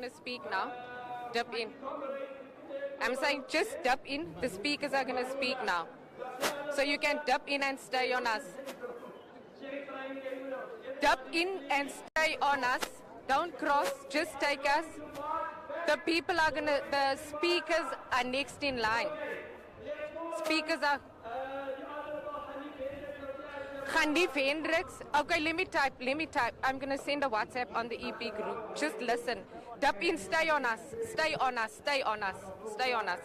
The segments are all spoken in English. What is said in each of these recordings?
to speak now. Dip in. I'm saying just dip in. The speakers are going to speak now. So you can dip in and stay on us. Dip in and stay on us. Don't cross, just take us. The people are going to, the speakers are next in line. Speakers are... Khandif Hendricks. Okay, let me type. I'm going to send a WhatsApp on the EP group. Just listen. Dip in, stay on us. Stay on us. Stay on us. Stay on us.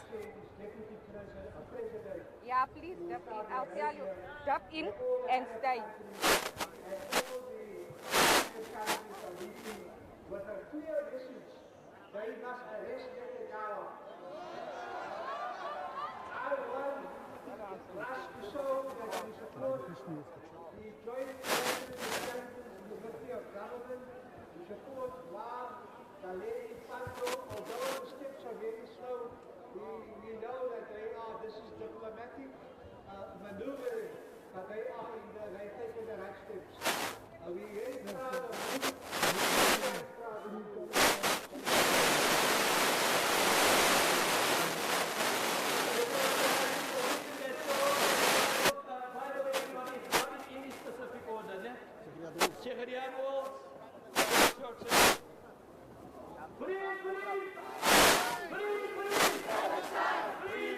Yeah, please dip in. I'll tell you. Dip in and stay. With a clear message, they must arrest Netanyahu. I want us to show that we support the joint unity of government. We support the lady Santo, although the steps are very slow. We know that this is diplomatic maneuvering, but they're taking the right steps. We very proud of you.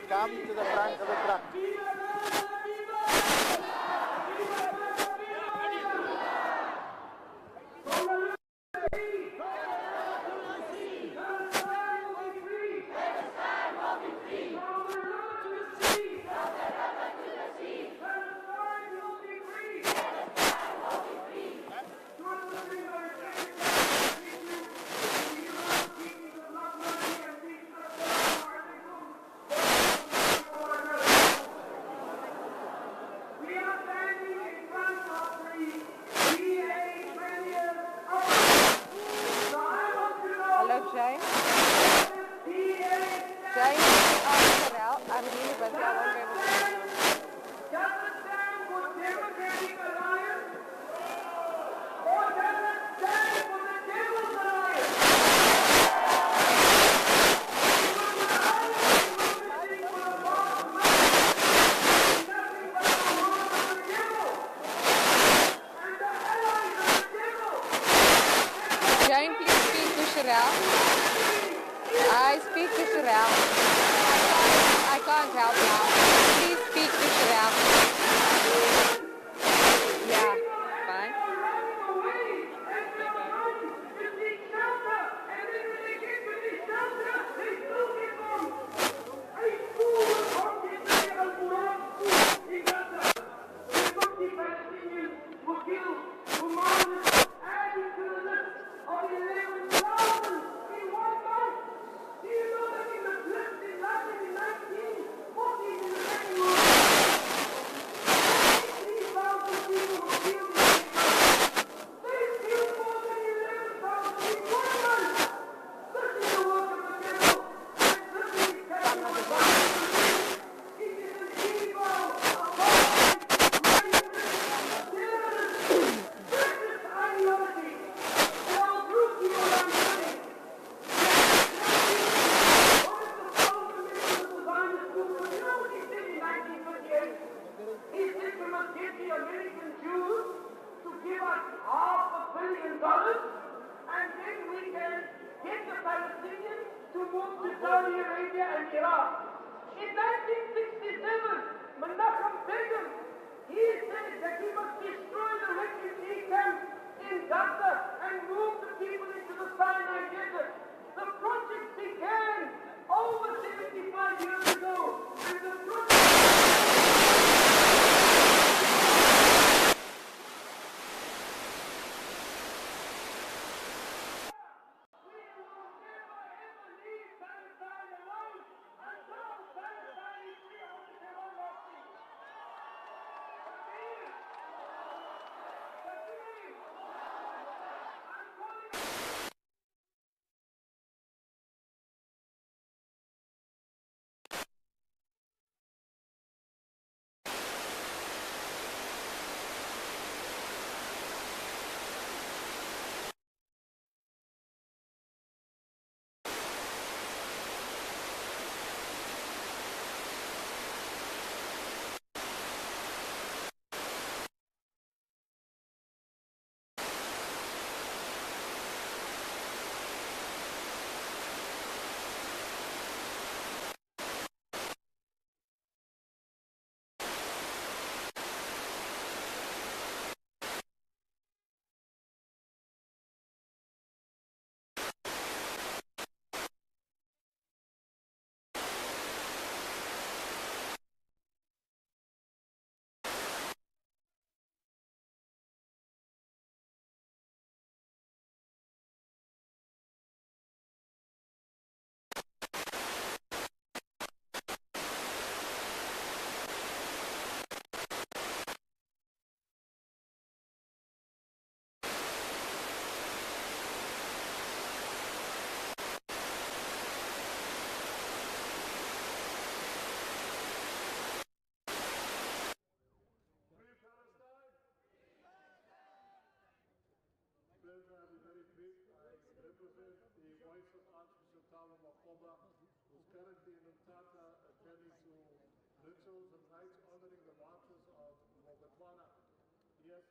Come to the front of the truck. I speak to Sherelle. I can't help now. Please speak to Sherelle. Yeah, fine. And then we can get the Palestinians to move to Saudi Arabia and Iraq. In 1967, Menachem Begin, he said that he must destroy the refugee camps in Gaza and move the people into the Sinai Desert. The project began over 75 years ago, and the project... Palestine alone until Palestine is free.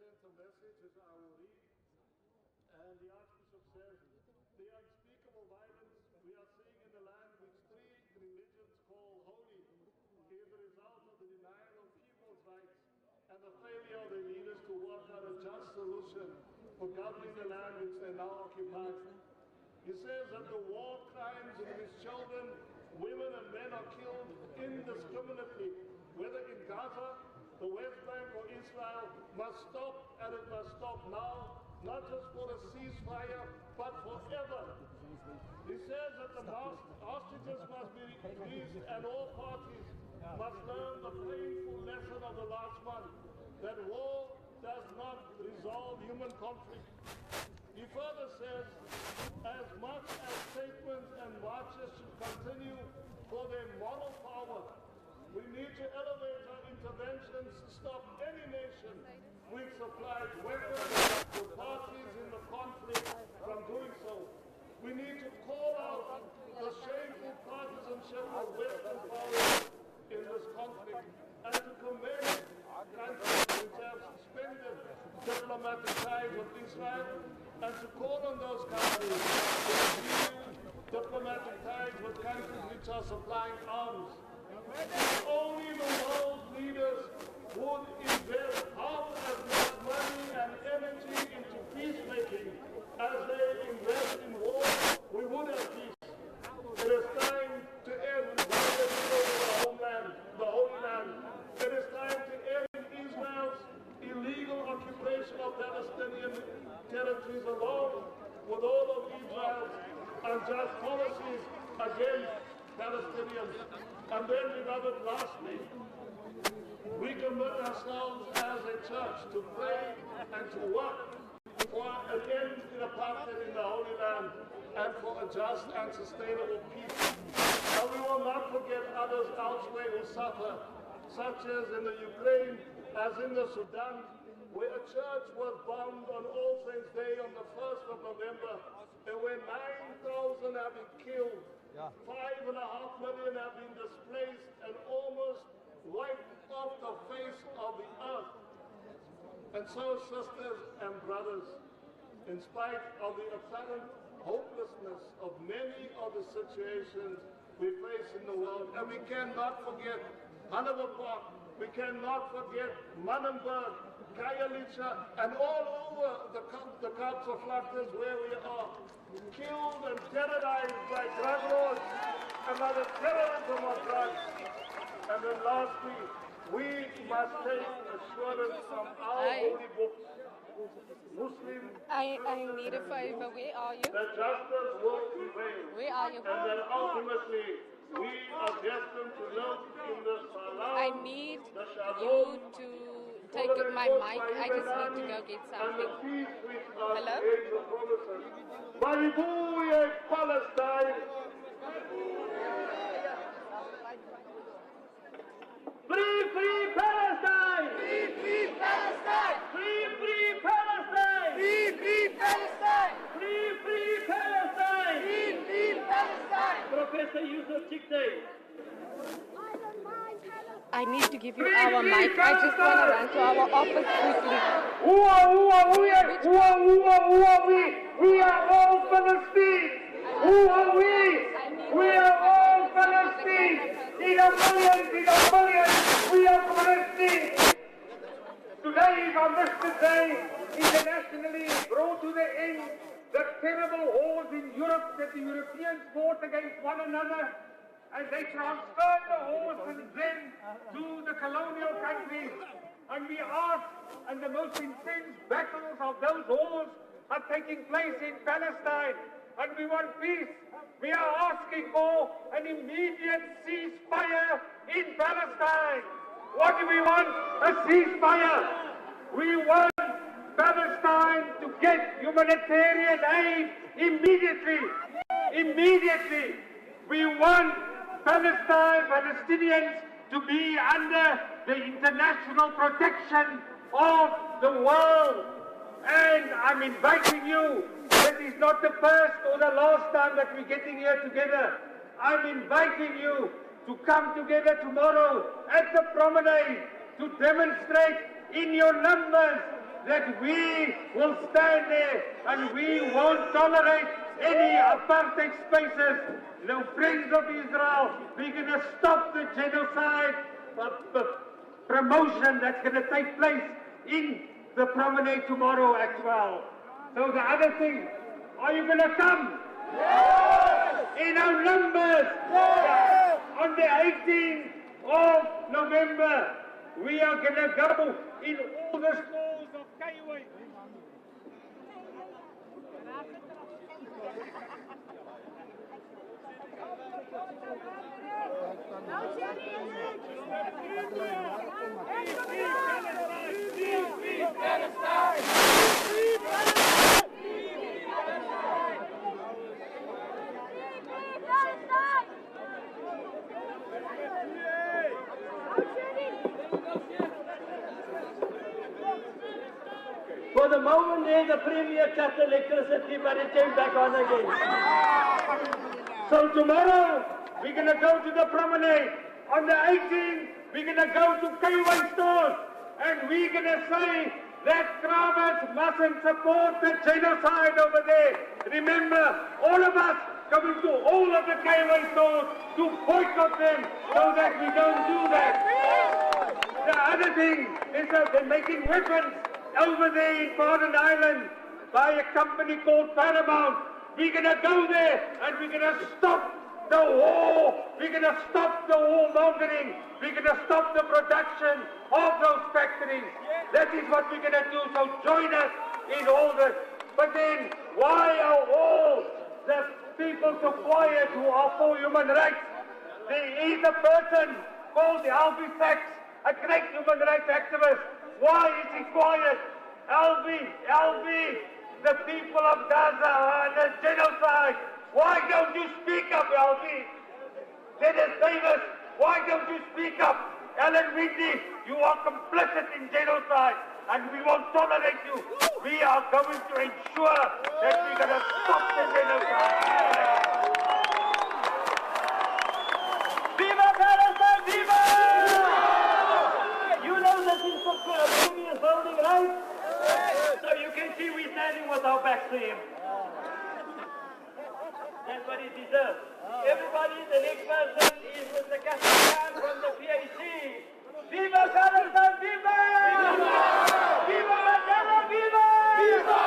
sent a message, as I will read. And the Archbishop says, the unspeakable violence we are seeing in the land which three religions call holy is the result of the denial of people's rights and the failure of the leaders to work out a just solution for governing the land which they now occupy. He says that the war crimes in which children, women and men are killed indiscriminately, whether in Gaza, the West Bank or Israel, must stop, and it must stop now, not just for a ceasefire, but forever. He says that the hostages must be released and all parties must learn the painful lesson of the last month, that war does not resolve human conflict. He further says, as much as statements and marches should continue for their moral power, we need to elevate our interventions to stop any nation which supplies weapons to parties in the conflict from doing so. We need to call out the shameful partisanship of Western powers in this conflict and to commend countries which have suspended diplomatic ties with Israel and to call on those countries to renew diplomatic ties with countries which are supplying arms. Only the world's leaders would invest half as much money and energy into peacemaking as they invest in war. We would have peace. It is time to end violence over the homeland, the Holy Land. It is time to end Israel's illegal occupation of Palestinian territories along with all of Israel's unjust policies against Palestinians. And then, beloved, lastly, we commit ourselves as a church to pray and to work for an end in apartheid in the Holy Land and for a just and sustainable peace. And we will not forget others elsewhere who suffer, such as in the Ukraine, as in the Sudan, where a church was bombed on All Saints' Day on the 1st of November, and where 9,000 have been killed. 5.5 million have been displaced and almost wiped off the face of the earth. And so, sisters and brothers, in spite of the apparent hopelessness of many of the situations we face in the world, and we cannot forget Hanover Park, we cannot forget Manenberg, Kayalicha, and all over the Kaapse where we are, killed and terrorized by drug lords and by the terrorism of drugs. And then lastly, we must take assurance from our holy books, Muslim. I need a favor. Where are you? That justice will prevail. Where are you? And that ultimately we are destined to live in this salam. I need you to take my mic. I just need to go get something. Hello? Hallelujah, Palestine. Free, free Palestine! Free, free Palestine! Free, free Palestine! Free, free Palestine! Free, free Palestine! Free, free Palestine! Professor Yusuf Chikte. I need to give you our mic. I just want to run to our office quickly. Who are we? We are all Palestine. Who are we? We are all Palestine. In a million, we are Palestine. Today is our Mr. Day, internationally brought to the end the terrible wars in Europe that the Europeans fought against one another. And they transferred the wars from them to the colonial countries. And we ask, and the most intense battles of those wars are taking place in Palestine. And we want peace. We are asking for an immediate ceasefire in Palestine. What do we want? A ceasefire. We want Palestine to get humanitarian aid immediately. Immediately. We want Palestinians to be under the international protection of the world. And I'm inviting you, this is not the first or the last time that we're getting here together. I'm inviting you to come together tomorrow at the promenade to demonstrate in your numbers that we will stand there and we won't tolerate any apartheid spaces. No, friends of Israel, we're going to stop the genocide promotion that's going to take place in the promenade tomorrow as well. So the other thing, are you going to come? Yes! In our numbers? Yes! On the 18th of November, we are going to go in all the schools of Kaiwai. For the moment there, the Premier cut electricity, but it came back on again. So tomorrow, we're going to go to the promenade. On the 18th, we're going to go to Kaiwai stores. And we're going to say that Kravitz mustn't support the genocide over there. Remember, all of us coming to all of the Kaiwai stores to boycott them so that we don't do that. The other thing is that they're making weapons over there in Pardon Island by a company called Paramount. We're going to go there and we're going to stop the war. We're going to stop the warmongering. We're going to stop the production of those factories. That is what we're going to do. So join us in all this. But then, why are all the people so quiet who are for human rights? There is a person called Albie Sachs, a great human rights activist. Why is he quiet? Albie, the people of Gaza are in a genocide. Why don't you speak up, Albie? Dennis Davis, why don't you speak up? Alan Whitney, you are complicit in genocide and we won't tolerate you. We are going to ensure that we're going to stop the genocide. Viva Palestine, viva! You know that this Premier is holding right? So you can see we're standing with our backs to him. That's what he deserves. Everybody, the next person is Mr. Kasakan from the PAC. Viva Palestine, viva! Viva Mandela, viva! Viva!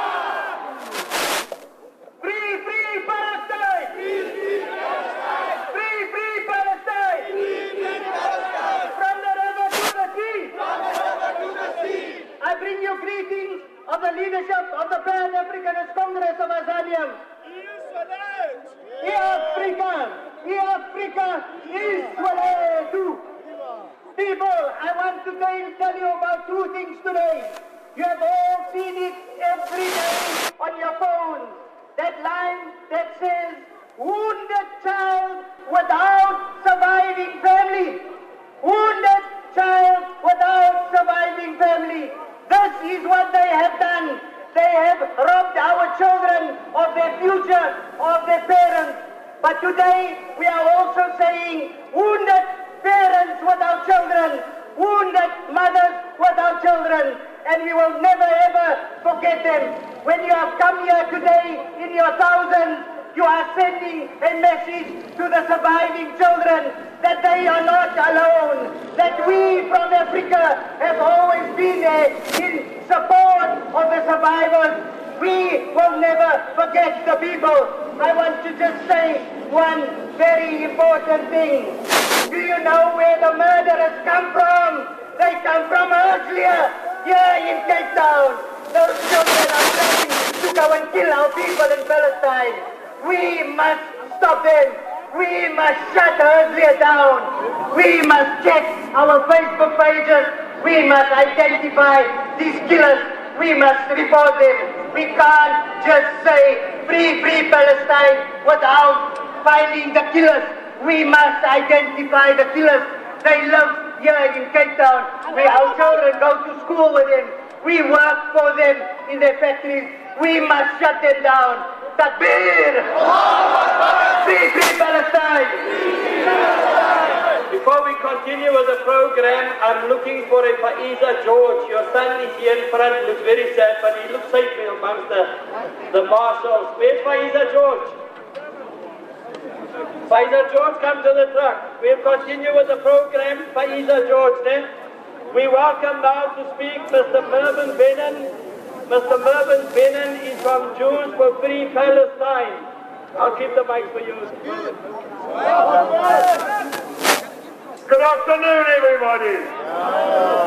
Free, free Palestine! Free Palestine! Free Palestine! Free Palestine! From the river to the sea! From the river to the sea! I bring you greetings of the leadership of the Pan-Africanist Congress of Azanium. Africa is Swaledu. People, I want to tell you about two things today. You have all seen it every day on your phones. That line that says, wounded child without surviving family. Wounded child without surviving family. This is what they have done. They have robbed our children of their future, of their parents. But today, we are also saying, wounded parents without children, wounded mothers without children, and we will never ever forget them. When you have come here today in your thousands, you are sending a message to the surviving children that they are not alone, that we from Africa have always been there in support of the survivors. We will never forget the people. I want to just say one very important thing. Do you know where the murderers come from? They come from earlier, here in Cape Town. Those children are trying to go and kill our people in Palestine. We must stop them. We must shut Herzliya down. We must check our Facebook pages. We must identify these killers. We must report them. We can't just say free, free Palestine without finding the killers. We must identify the killers. They live here in Cape Town, where our children go to school with them. We work for them in their factories. We must shut them down. Takbir! Free, free Palestine! Before we continue with the program, I'm looking for a Faiza George. Your son is here in front, looks very sad, but he looks safe amongst the marshals. Where's Faiza George? Faiza George, come to the truck. We'll continue with the program. Faiza George, then. We welcome now to speak Mr. Mervyn Bennon. Mr. Mervyn Bennon is from Jews for Free Palestine. I'll keep the mic for you. Good afternoon, everybody.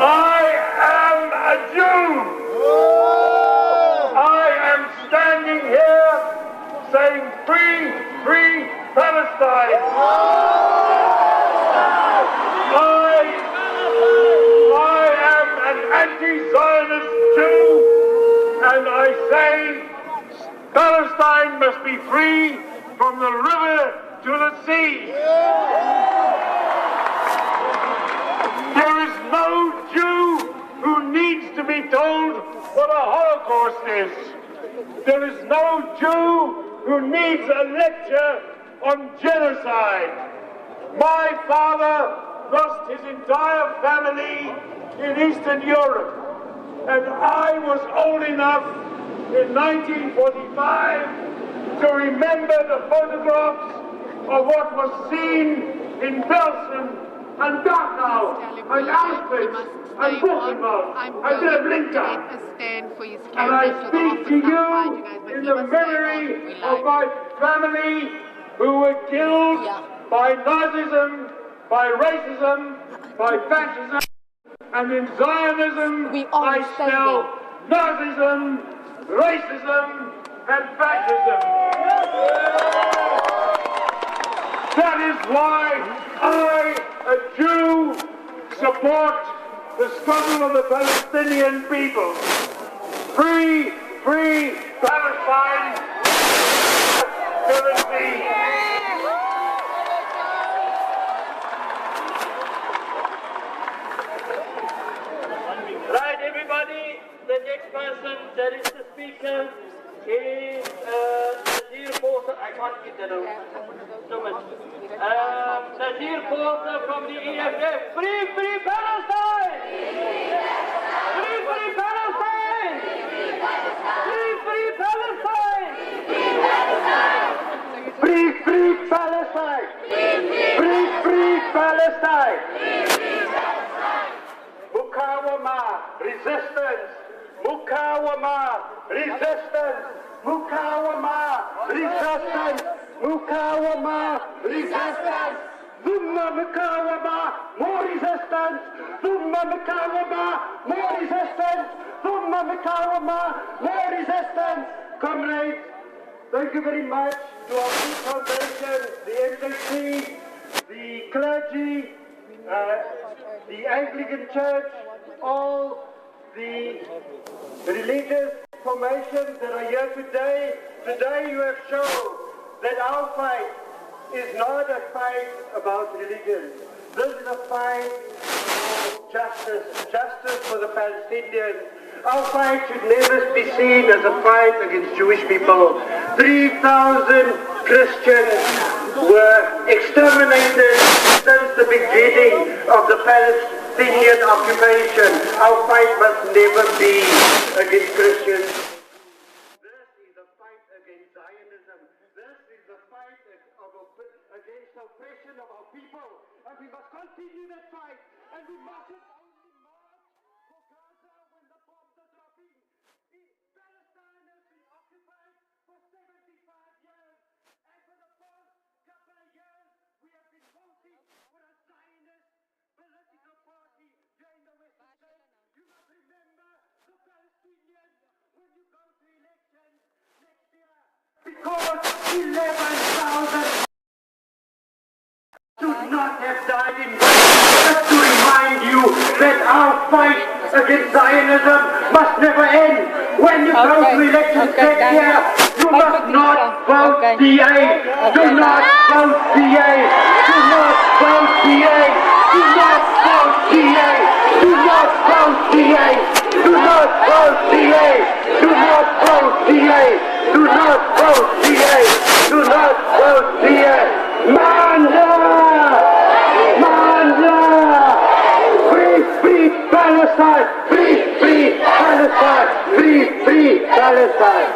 I am a Jew. I am standing here saying free, free Palestine. I am an anti-Zionist Jew, and I say Palestine must be free from the river to the sea. There is no Jew who needs to be told what a Holocaust is. There is no Jew who needs a lecture on genocide. My father lost his entire family in Eastern Europe, and I was old enough in 1945 to remember the photographs of what was seen in Belsen and Dachau and Auschwitz and Buchenwald and Treblinka. And I speak to you in the memory of my family who were killed by Nazism, by racism, by fascism, and in Zionism I smell Nazism, racism, and fascism. That is why I, a Jew, support the struggle of the Palestinian people. Free, free Palestine to the sea. Right, everybody, the next person that is the speaker is Nazir Porter. I can't get that out so much. Nazir Porter from the EFF. Free, free Palestine! Free, free Palestine! Free, free Palestine! Free, free Palestine! Free, free Palestine! Mukawama, resistance! Mukawama, resistance! Mukawama, resistance! Mukawama, resistance! Zumma Mukawama, more resistance! Zumma Mukawama, more resistance! Zumma Mukawama, more resistance! Comrades, thank you very much to our Peace Foundation, the MJC, the clergy, the Anglican Church, all the religious formations that are here today. Today you have shown that our fight is not a fight about religion. This is a fight for justice, justice for the Palestinians. Our fight should never be seen as a fight against Jewish people. 3,000 Christians were exterminated since the beginning of the Palestinian occupation. Our fight must never be against Christians. This is a fight against Zionism. This is a fight against the oppression of our people. And we must continue that fight. And we mustn't only march for Gaza when the bombs are dropping. Palestine has been occupied for 75 years. And for the past couple of years, we have been voting for a Zionist political party here in the Western States. You must remember the Palestinians when you go to elections next year. Because 11,000 should not have died in vain. Just to remind you that our fight against Zionism must never end. When you go to elections next year, you must not vote DA. Do not vote DA. Do not vote DA. Do not vote DA. Do not vote DA. Do not vote DA. Do not vote DA. Do not vote DA. Do not vote DA. Manda! Manda! Palestine! Free, free Palestine! Free, free Palestine!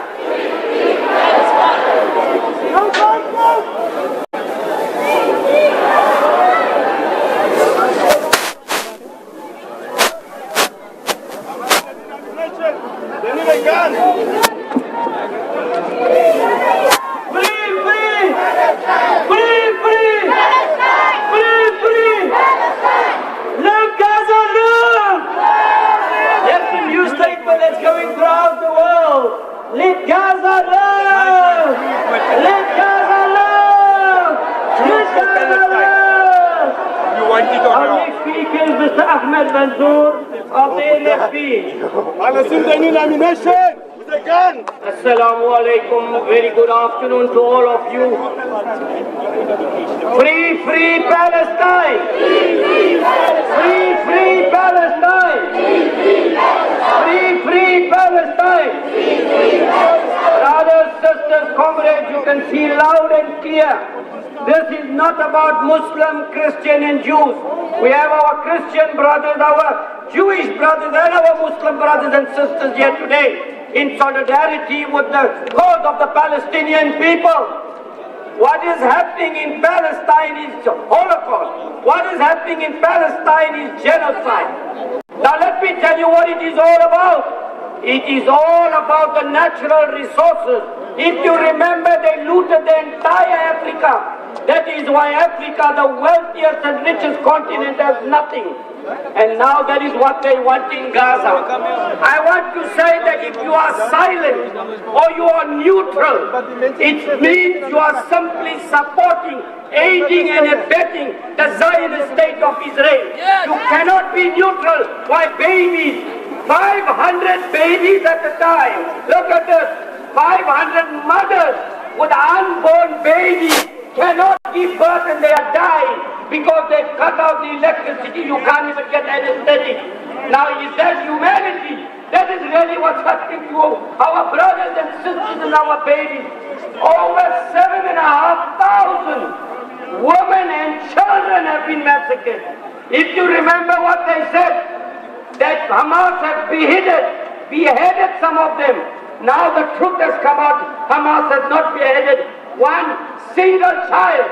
That's going throughout the world. Let Gaza live! Let Gaza live! Let Gaza live! You want it or Our not? next speaker is Mr. Ahmed Manzoor of the NFP. I'll assume the new nomination with a gun. Assalamu alaikum. Very good afternoon to all of you. Free, free Palestine! Free, free Palestine! Free, free Palestine! Brothers, sisters, comrades, you can see loud and clear. This is not about Muslim, Christian and Jews. We have our Christian brothers, our Jewish brothers and our Muslim brothers and sisters here today in solidarity with the cause of the Palestinian people. What is happening in Palestine is Holocaust. What is happening in Palestine is genocide. Now let me tell you what it is all about. It is all about the natural resources. If you remember, they looted the entire Africa. That is why Africa, the wealthiest and richest continent, has nothing. And now that is what they want in Gaza. I want to say that if you are silent or you are neutral, it means you are simply supporting, aiding and abetting the Zionist state of Israel. You cannot be neutral while babies, 500 babies at a time. Look at this, 500 mothers with unborn babies cannot give birth and they are dying because they cut out the electricity. You can't even get anesthetic. Now is that humanity? That is really what's happening to our brothers and sisters and our babies. Over 7,500 women and children have been massacred. If you remember what they said, that Hamas have beheaded some of them. Now the truth has come out. Hamas has not beheaded one single child.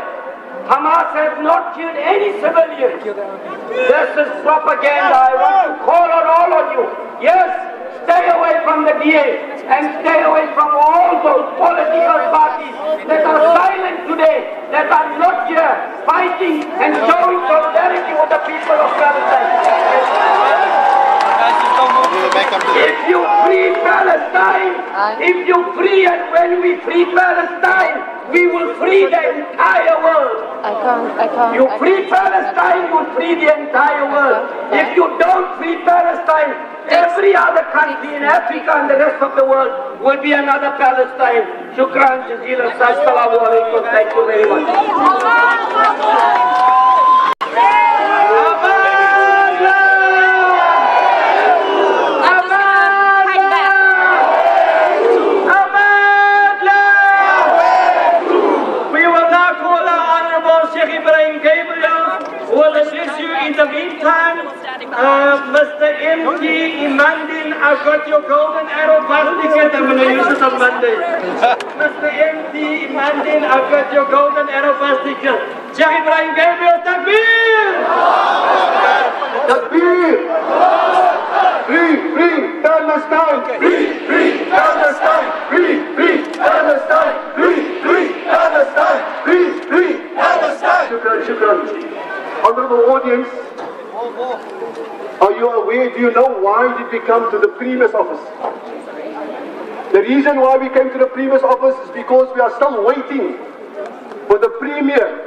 Hamas has not killed any civilians. This is propaganda. I want to call on all of you. Yes, stay away from the DA and stay away from all those political parties that are silent today, that are not here fighting and showing solidarity with the people of Palestine. If you free Palestine, if you free and when we free Palestine, we will free the entire world. You free Palestine, you free the entire world. If you don't free Palestine, every other country in Africa and the rest of the world will be another Palestine. Shukran jazeelan. Assalamu alaikum. Thank you very much. In the meantime, Mr. M.T. Imandin, I've got your golden arrow bus ticket. I'm going to use it on Monday. Mr. M.T. Imandin, I've got your golden arrow bus ticket. Sheikh Ibrahim Gabriel, Takbir! Takbir! Free, free Palestine! Free, free Palestine! Free, free Palestine! Free, free Palestine! Free, free Palestine! Shukran, shukran. Honorable audience, are you aware, do you know why did we come to the previous office? The reason why we came to the previous office is because we are still waiting for the Premier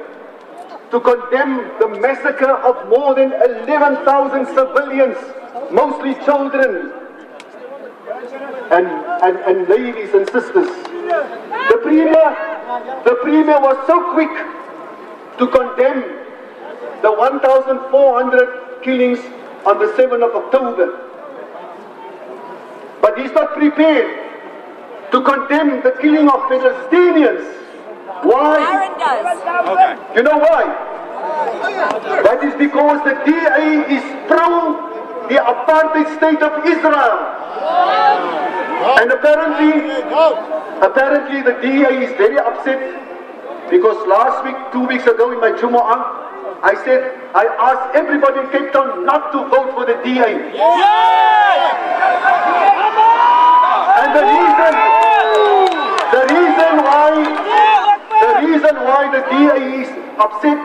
to condemn the massacre of more than 11,000 civilians, mostly children and ladies and sisters. The Premier was so quick to condemn the 1,400 killings on the 7th of October. But he's not prepared to condemn the killing of Palestinians. Why? Aaron does. Okay. You know why? That is because the DA is the apartheid state of Israel. And apparently the DA is very upset because last week, 2 weeks ago in my Jumu'ah, I asked everybody in Cape Town not to vote for the DA. And the reason why the DA is upset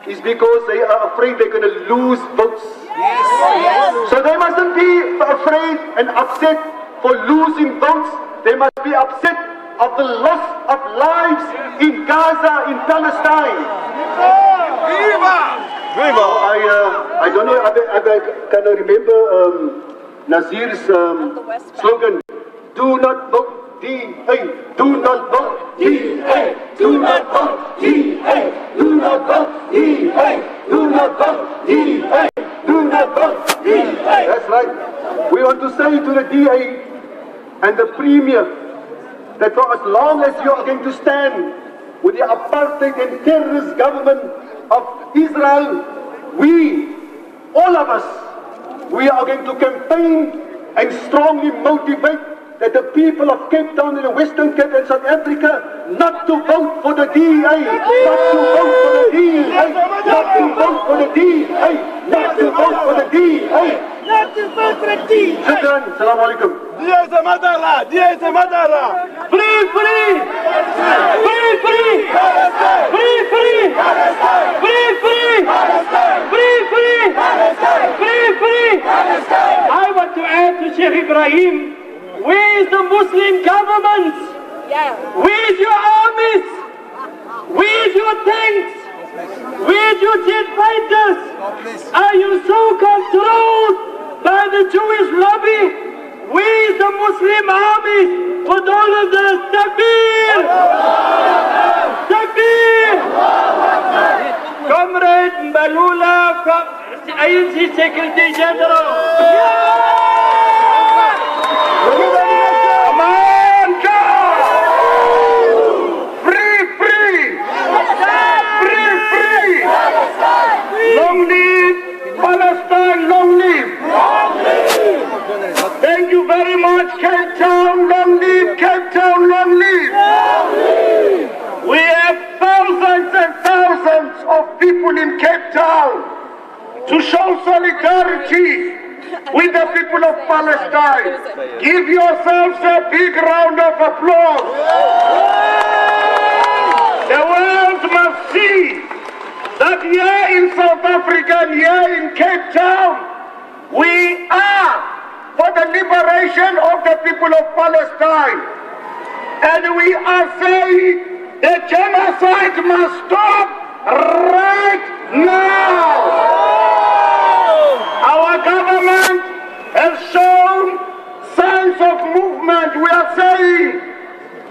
is because they are afraid they're going to lose votes. So they mustn't be afraid and upset for losing votes. They must be upset of the loss of lives in Gaza, in Palestine. I don't know, I can remember Nazir's slogan, do not vote DA, do not vote DA, do not vote DA, do not vote DA, do not vote DA, do not vote DA. That's right. We want to say to the DA and the Premier that for as long as you are going to stand with the apartheid and terrorist government of Israel, we, all of us, we are going to campaign and strongly motivate that the people of Cape Town and the Western Cape and South Africa not to vote for the DA, not to vote for the DA, not to vote for the DA, not to vote for the DA. Not to vote for the DA. Shukran, Assalamu alaikum. DA is a madara, DA is a madara. Free, free! Free, free! Free, free! Free, free! Free, free! Free, free! I want to add to Sheikh Ibrahim, where is the Muslim government? Where is your armies? Where is your tanks? Where is your jet fighters? Are you so controlled by the Jewish lobby? Where is the Muslim army with all of the takbir? Takbir! Comrade Mbalula, ANC Secretary General. Come on, go! Free, free! Free, free! Long live Palestine, long live! Thank you very much, Cape Town, long live, Cape Town, long live! We have thousands and thousands of people in Cape Town to show solidarity with the people of Palestine. Give yourselves a big round of applause. The world must see that here in South Africa and here in Cape Town, we are for the liberation of the people of Palestine. And we are saying the genocide must stop right now. Our government has shown signs of movement. We are saying,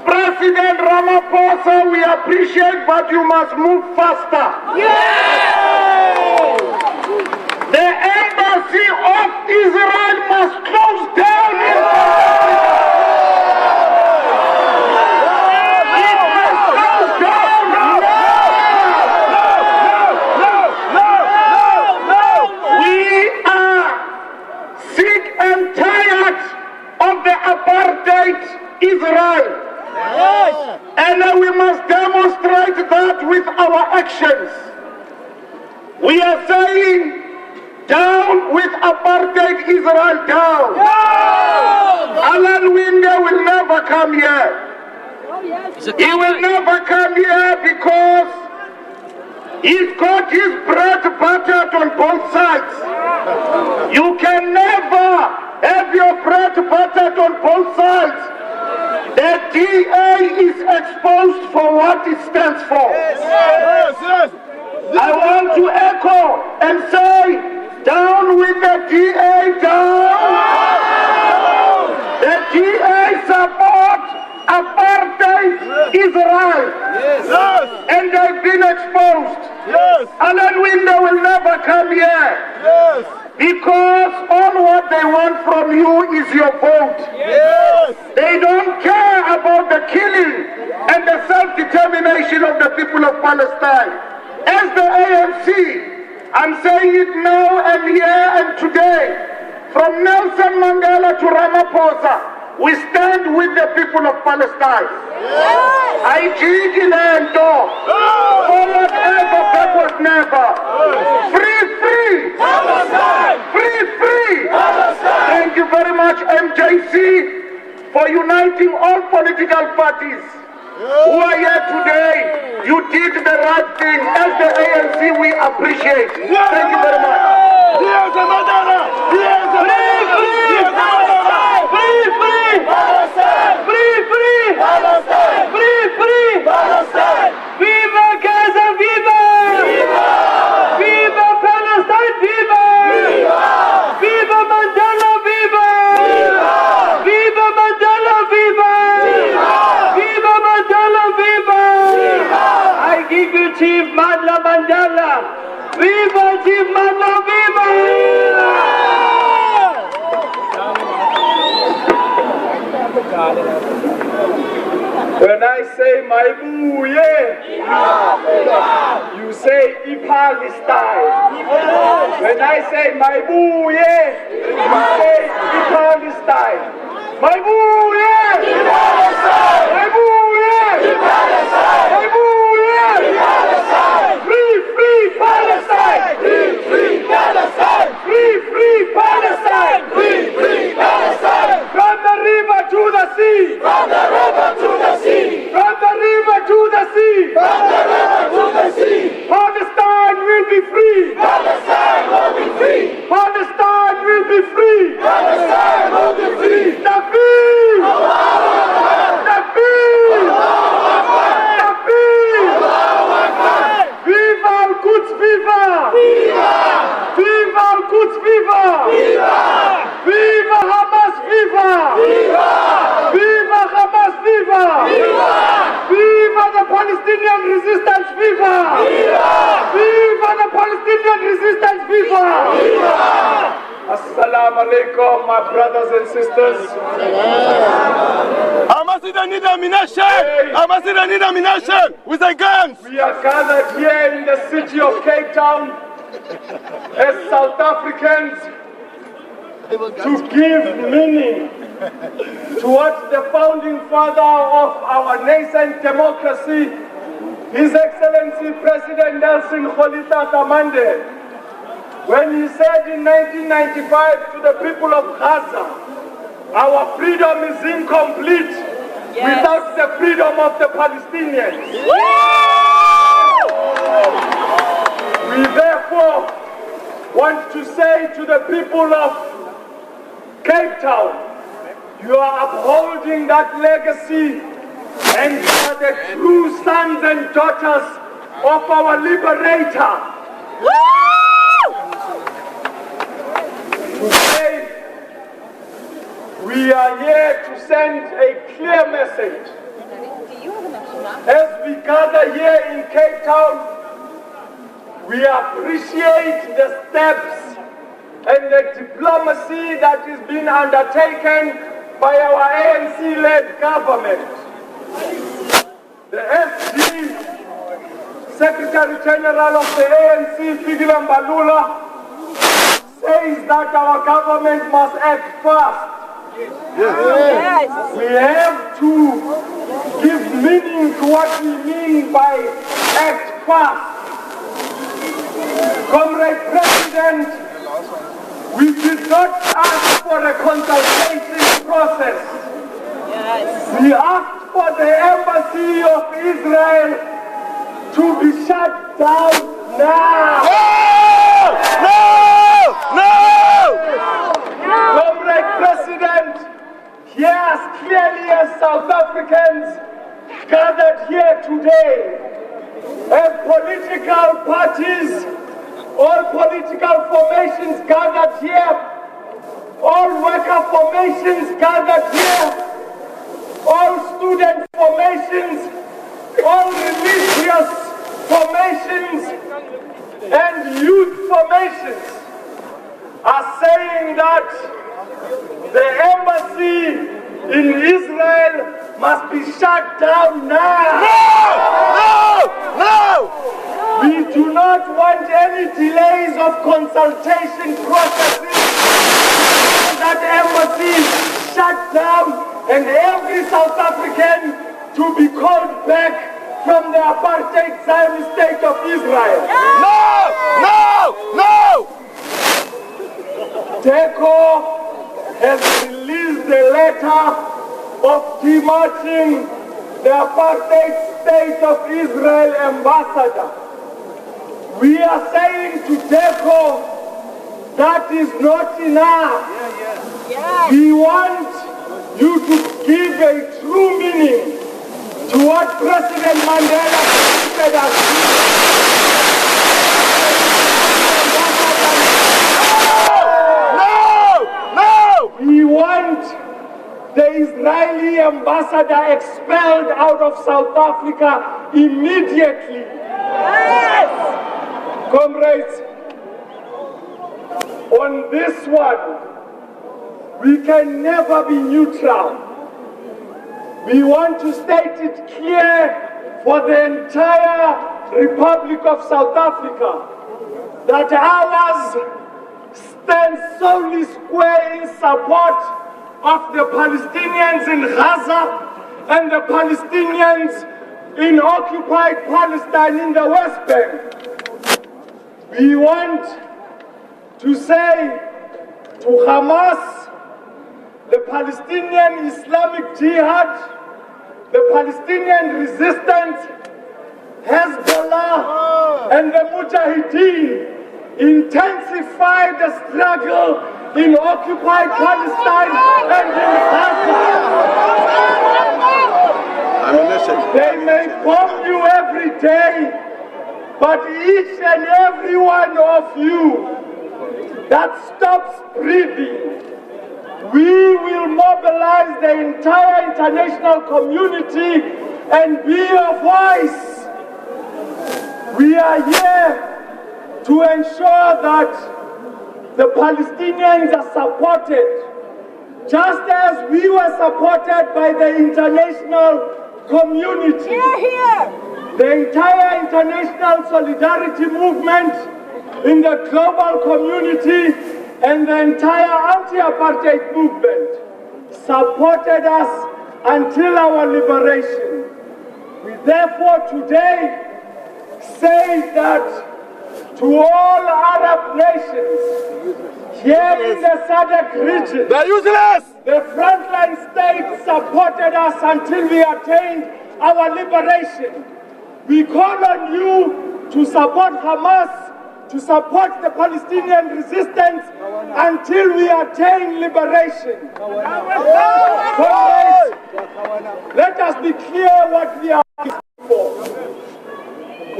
President Ramaphosa, we appreciate, but you must move faster. The embassy of Israel must close down in It must close down We are sick and tired of the apartheid Israel. And we must demonstrate that with our actions. We are saying, down with apartheid Israel, down. Alan Winder will never come here. He will never come here because he's got his bread buttered on both sides. You can never have your bread buttered on both sides. The DA is exposed for what it stands for. I want to echo and say, down with the DA, down! The DA support apartheid Israel. And they've been exposed. Alan Winder will never come here. Because all what they want from you is your vote. They don't care about the killing and the self-determination of the people of Palestine. As the ANC, I'm saying it now and here and today. From Nelson Mandela to Ramaphosa, we stand with the people of Palestine. I did lento. Forward ever, backward never. Free, free. Palestine. Free, free. Palestine. Thank you very much, MJC, for uniting all political parties who are here today. You did the right thing. As the ANC, we appreciate. Thank you very much. Here's the Mandela. Here's the free, free. Palestine. Free, free. Palestine. Free, free. Palestine. Viva Gaza, viva. Viva. Viva Palestine, viva. Viva. Viva Mandela, viva. Viva. Viva Mandela, viva. Viva. Viva Mandela, viva. Viva. I give you Chief Madla Mandela. Viva Chief Madla, viva. When I say my buye, you say Palestine. When I say my buye, you say Palestine. My buye, my buye, my buye, free, free Palestine, free, free Palestine, free, free Palestine, free, free Palestine. From the river to the sea, from the river to the sea, from the river to the sea, from the river to the sea. Palestine will be free. Palestine will be free. Palestine will be free. Palestine will be free. Takbir! Takbir! Takbir! Viva Al-Quds, viva! Viva! Viva Al-Quds, viva! Viva! Viva Hamas, viva! Viva! Viva Hamas, viva! Viva! Viva the Palestinian resistance, viva! Viva! Viva the Palestinian resistance, viva! Viva! Assalamu alaikum, my brothers and sisters. Hamas don't need ammunition! Hamas don't need ammunition! With the guns! We are gathered here in the city of Cape Town as South Africans to give meaning to what the founding father of our nascent democracy, His Excellency President Nelson Rolihlahla Mandela, when he said in 1995 to the people of Gaza, our freedom is incomplete without the freedom of the Palestinians. We therefore want to say to the people of Cape Town, you are upholding that legacy and you are the true sons and daughters of our liberator. Today, we are here to send a clear message. As we gather here in Cape Town, we appreciate the steps and the diplomacy that is being undertaken by our ANC-led government. The FG, Secretary General of the ANC, Fikile Mbalula, says that our government must act fast. Yes. We have to give meaning to what we mean by act fast. Comrade President, we did not ask for a consultation process. Yes. We asked for the embassy of Israel to be shut down now. No! Comrade President, hear us clearly as South Africans gathered here today, as political parties, all political formations gathered here, all worker formations gathered here, all student formations, all religious formations, and youth formations are saying that the embassy in Israel must be shut down now. No! No! No! We do not want any delays of consultation processes. That embassy shut down and every South African to be called back from the apartheid Zionist state of Israel. No! No! No! DECO has released a letter of demarching the apartheid state of Israel ambassador. We are saying to DECO, that is not enough. We want you to give a true meaning to what President Mandela said us. We want the Israeli ambassador expelled out of South Africa immediately. Yes! Comrades, on this one, we can never be neutral. We want to state it clear for the entire Republic of South Africa that ours stands solely square in support of the Palestinians in Gaza and the Palestinians in occupied Palestine in the West Bank. We want to say to Hamas, the Palestinian Islamic Jihad, the Palestinian resistance, Hezbollah, and the Mujahideen, intensify the struggle in occupied Palestine and in Gaza. They may bomb you every day, but each and every one of you that stops breathing, we will mobilize the entire international community and be a voice. We are here to ensure that the Palestinians are supported, just as we were supported by the international community. The entire international solidarity movement in the global community and the entire anti-apartheid movement supported us until our liberation. We therefore today say that to all Arab nations here in the SADC region, they're useless! The frontline states supported us until we attained our liberation. We call on you to support Hamas, to support the Palestinian resistance until we attain liberation. Comrades, let us be clear what we are asking for.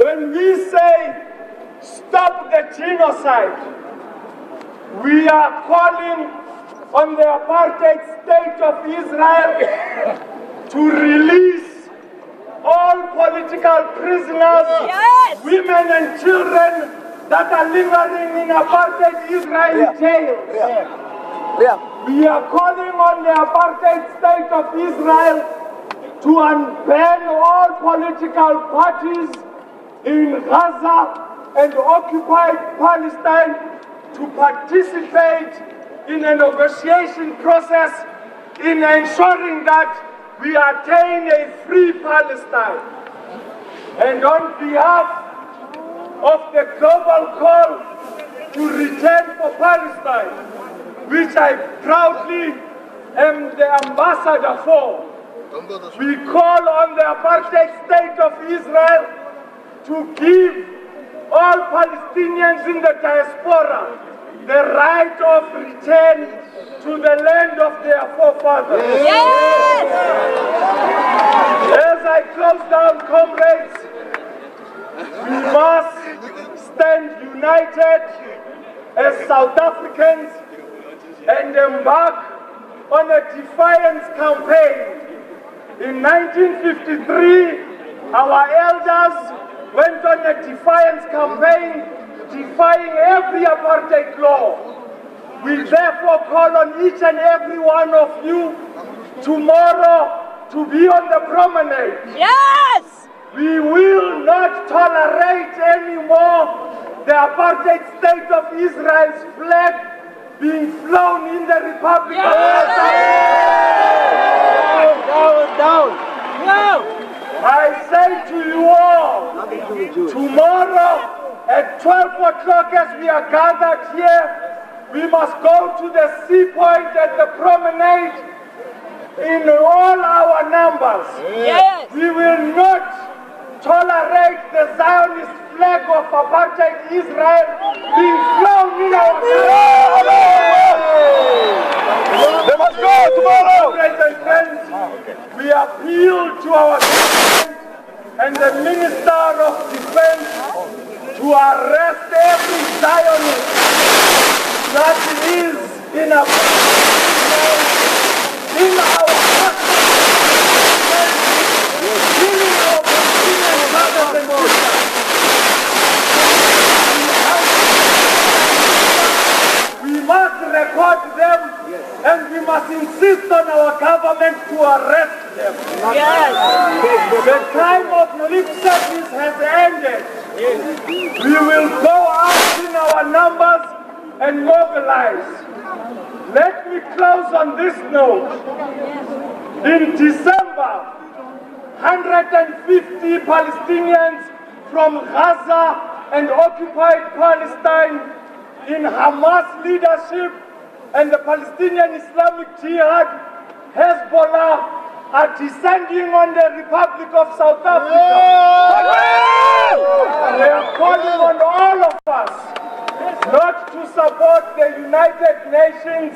When we say stop the genocide, we are calling on the apartheid state of Israel to release all political prisoners, women and children that are living in apartheid Israeli jails. We are calling on the apartheid state of Israel to unban all political parties in Gaza and occupied Palestine to participate in a negotiation process in ensuring that we attain a free Palestine. And on behalf of the global call to return for Palestine, which I proudly am the ambassador for, we call on the apartheid state of Israel to give all Palestinians in the diaspora the right of return to the land of their forefathers. As I close down, comrades, we must stand united as South Africans and embark on a defiance campaign. In 1953, our elders went on a defiance campaign defying every apartheid law. We therefore call on each and every one of you tomorrow to be on the promenade. We will not tolerate anymore the apartheid state of Israel's flag being flown in the Republic of Palestine. Down. I say to you all, tomorrow at 12 o'clock as we are gathered here, we must go to the sea point at the promenade in all our numbers. Yes. We will not tolerate the Zionist flag of apartheid Israel being flown in our They must go tomorrow! Friends, we appeal to our government and the Minister of Defense to arrest every Zionist that is in our killing our Palestinian brothers and sisters. We must record them and we must insist on our government to arrest them. Yes. The time of lip service has ended. We will go out in our numbers and mobilize. Let me close on this note. In December, 150 Palestinians from Gaza and occupied Palestine in Hamas leadership and the Palestinian Islamic Jihad, Hezbollah, are descending on the Republic of South Africa. They are calling on all of us not to support the United Nations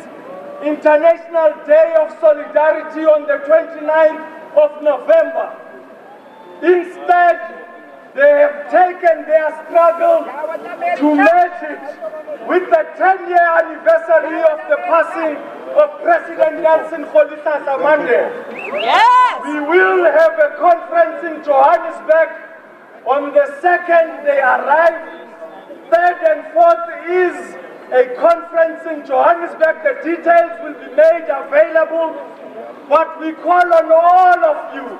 International Day of Solidarity on the 29th of November. Instead, they have taken their struggle to match it with the 10-year anniversary of the passing of President Nelson Rolihlahla Mandela. Yes! We will have a conference in Johannesburg. On the 2nd, they arrive. 3rd and 4th is a conference in Johannesburg. The details will be made available. But we call on all of you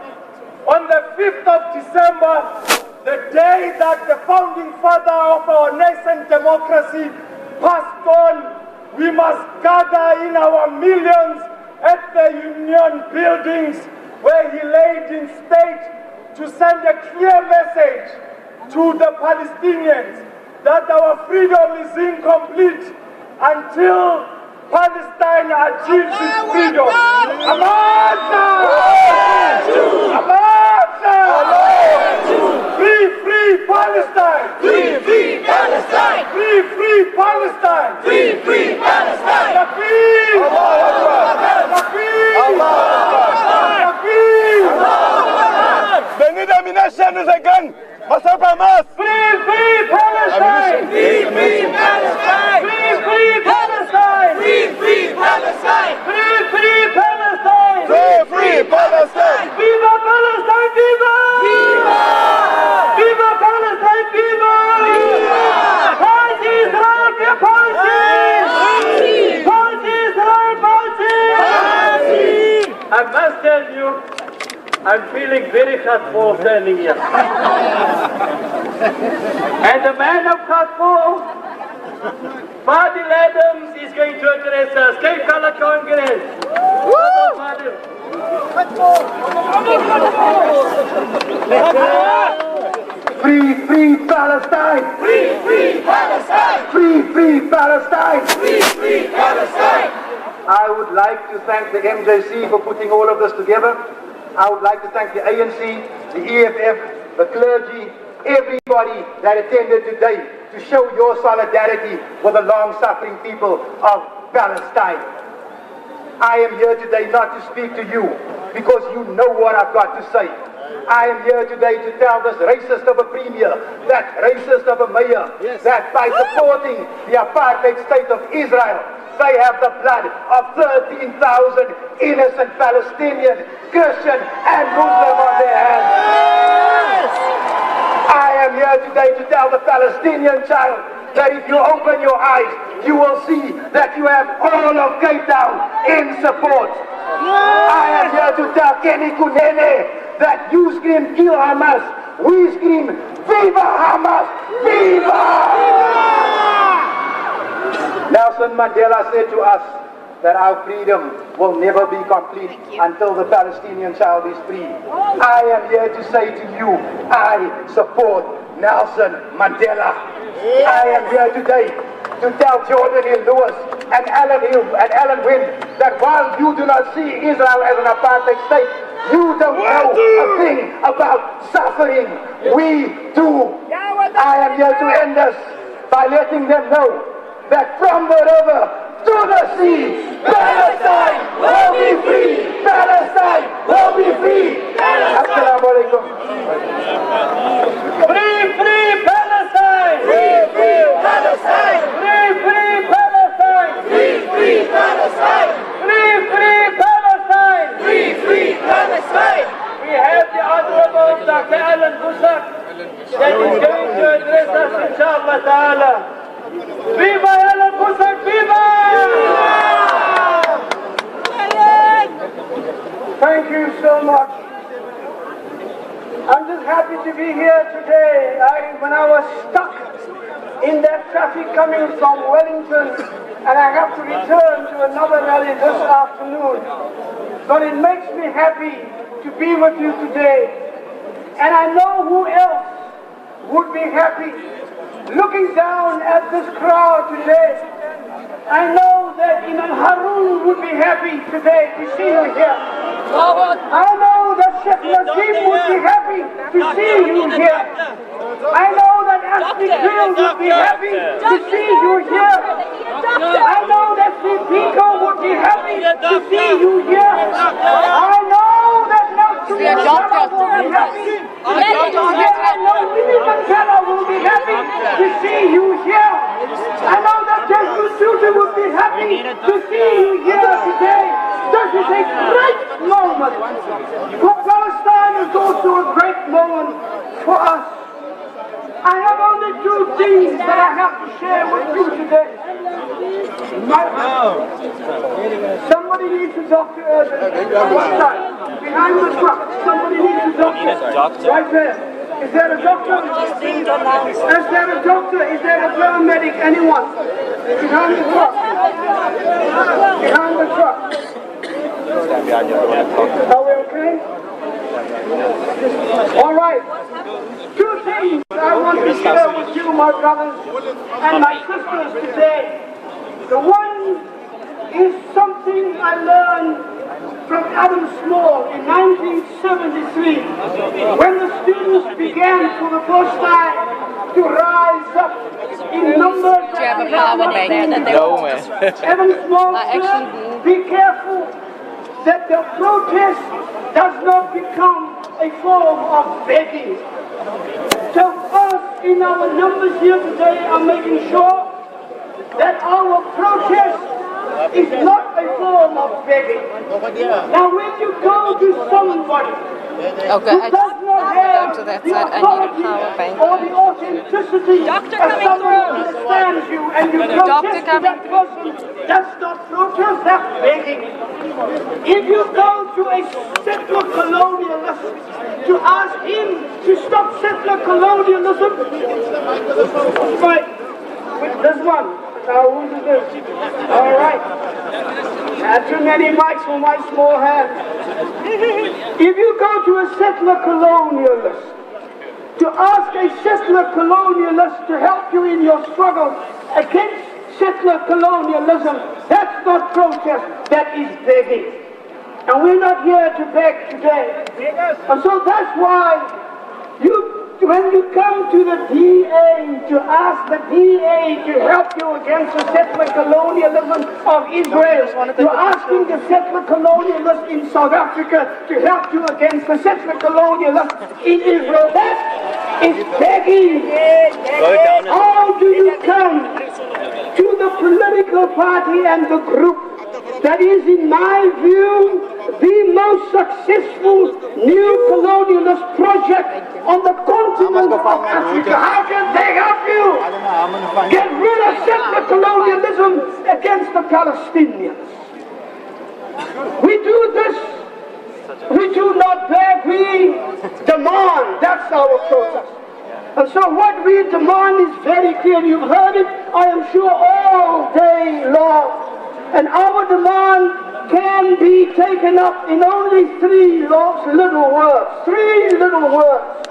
on the 5th of December, the day that the founding father of our nascent democracy passed on, we must gather in our millions at the Union buildings where he laid in state to send a clear message to the Palestinians that our freedom is incomplete until Palestine achieves its freedom. Free, free Palestine! Free, free Palestine! Free, free Palestine! Free, free Palestine! Takbir! They need ammunition again! What's up, Hamas? Free, free Palestine! Free, free Palestine! Free, free Palestine! Free, free Palestine! Free, free Palestine! Free, free Palestine! Viva Palestine! Viva! Viva! Viva Palestine! Viva! Viva! Fight Israel! Fight Israel! Fight! I must tell you, I'm feeling very hurtful standing here. And the man of Khartoum, Fadil Adams, is going to address us. Cape Color Congress. Free, free Palestine! Free, free Palestine! Free, free Palestine! Free, free Palestine! I would like to thank the MJC for putting all of this together. I would like to thank the ANC, the EFF, the clergy, everybody that attended today to show your solidarity with the long-suffering people of Palestine. I am here today not to speak to you because you know what I've got to say. I am here today to tell this racist of a premier, that racist of a mayor, that by supporting the apartheid state of Israel, they have the blood of 13,000 innocent Palestinian, Christian and Muslim on their hands. I am here today to tell the Palestinian child that if you open your eyes, you will see that you have all of Cape Town in support. I am here to tell Kenny Kunene that you scream kill Hamas we scream, Viva Hamas! Viva! Nelson Mandela said to us that our freedom will never be complete until the Palestinian child is free. I am here to say to you, I support Nelson Mandela. I am here today to tell Jordan Hill Lewis and Alan Wynne that while you do not see Israel as an apartheid state, you don't know a thing about suffering. We do. I am here to end this by letting them know that from the river to the sea, Palestine will be free! Palestine will be free! Assalamu alaikum. Free, free Palestine! Free, free Palestine! Free, free Palestine! Free, free Palestine! Free, free Palestine! Free, free Palestine! We have the Honorable Dr. Alan Bussak that is going to address us, inshallah ta'ala. Viva Alan Bussak! Viva! Thank you so much. I'm just happy to be here today. When I was stuck in that traffic coming from Wellington and I have to return to another rally this afternoon. But it makes me happy to be with you today. And I know who else would be happy. Looking down at this crowd today, I know that Imam Harun would be happy today to see you here. I know that Sheikh Nazim would be happy to see you here. I know that Ashley Grill would be happy to see you here. I know that Pico would be happy to see you here. I know that Nelson Mandela will be happy to see you here. I know Winnie Mandela will be happy to see you here. I know that Desmond Tutu would be happy to see you here today. This is a great moment for Palestine. It's also a great moment for us. I have only two things that I have to share with you today. Somebody needs a doctor urgently. What side? Behind the truck. Somebody needs a doctor. Right there. Is there a doctor? Is there a doctor? Is there a paramedic? Anyone? Behind the truck. Behind the truck. Are we okay? All right. Two things I want to share with you, my brothers and my sisters today. The one is something I learned from Adam Small in 1973, when the students began for the first time to rise up in numbers. Do you have a power bank? No, man. Adam Small said, be careful that the protest does not become a form of begging. So us in our numbers here today are making sure that our protest is not a form of begging. Now when you go to somebody Okay, I just down to that side. I need a power bank. or the authenticity of someone who understands you and you protest to that person, that's not protest, that's begging. If you go to a settler colonialist to ask him to stop settler colonialism, right, with this one. Whose is this? All right. Not too many mics for my small hand. If you go to a settler colonialist, to ask a settler colonialist to help you in your struggle against settler colonialism, that's not protest, that is begging. And we're not here to beg today. And so that's why when you come to the DA to ask the DA to help you against the settler colonialism of Israel, you're asking the settler colonialist in South Africa to help you against the settler colonialist in Israel. That is begging. How do you come to the political party and the group that is, in my view, the most successful new colonialist project on the continent of Africa? How can they help you get rid of settler colonialism against the Palestinians? We do this. We do not beg. We Demand, that's our protest. And so what we demand is very clear. You've heard it, I am sure, all day long. And our demand can be taken up in only three little words. Three little words.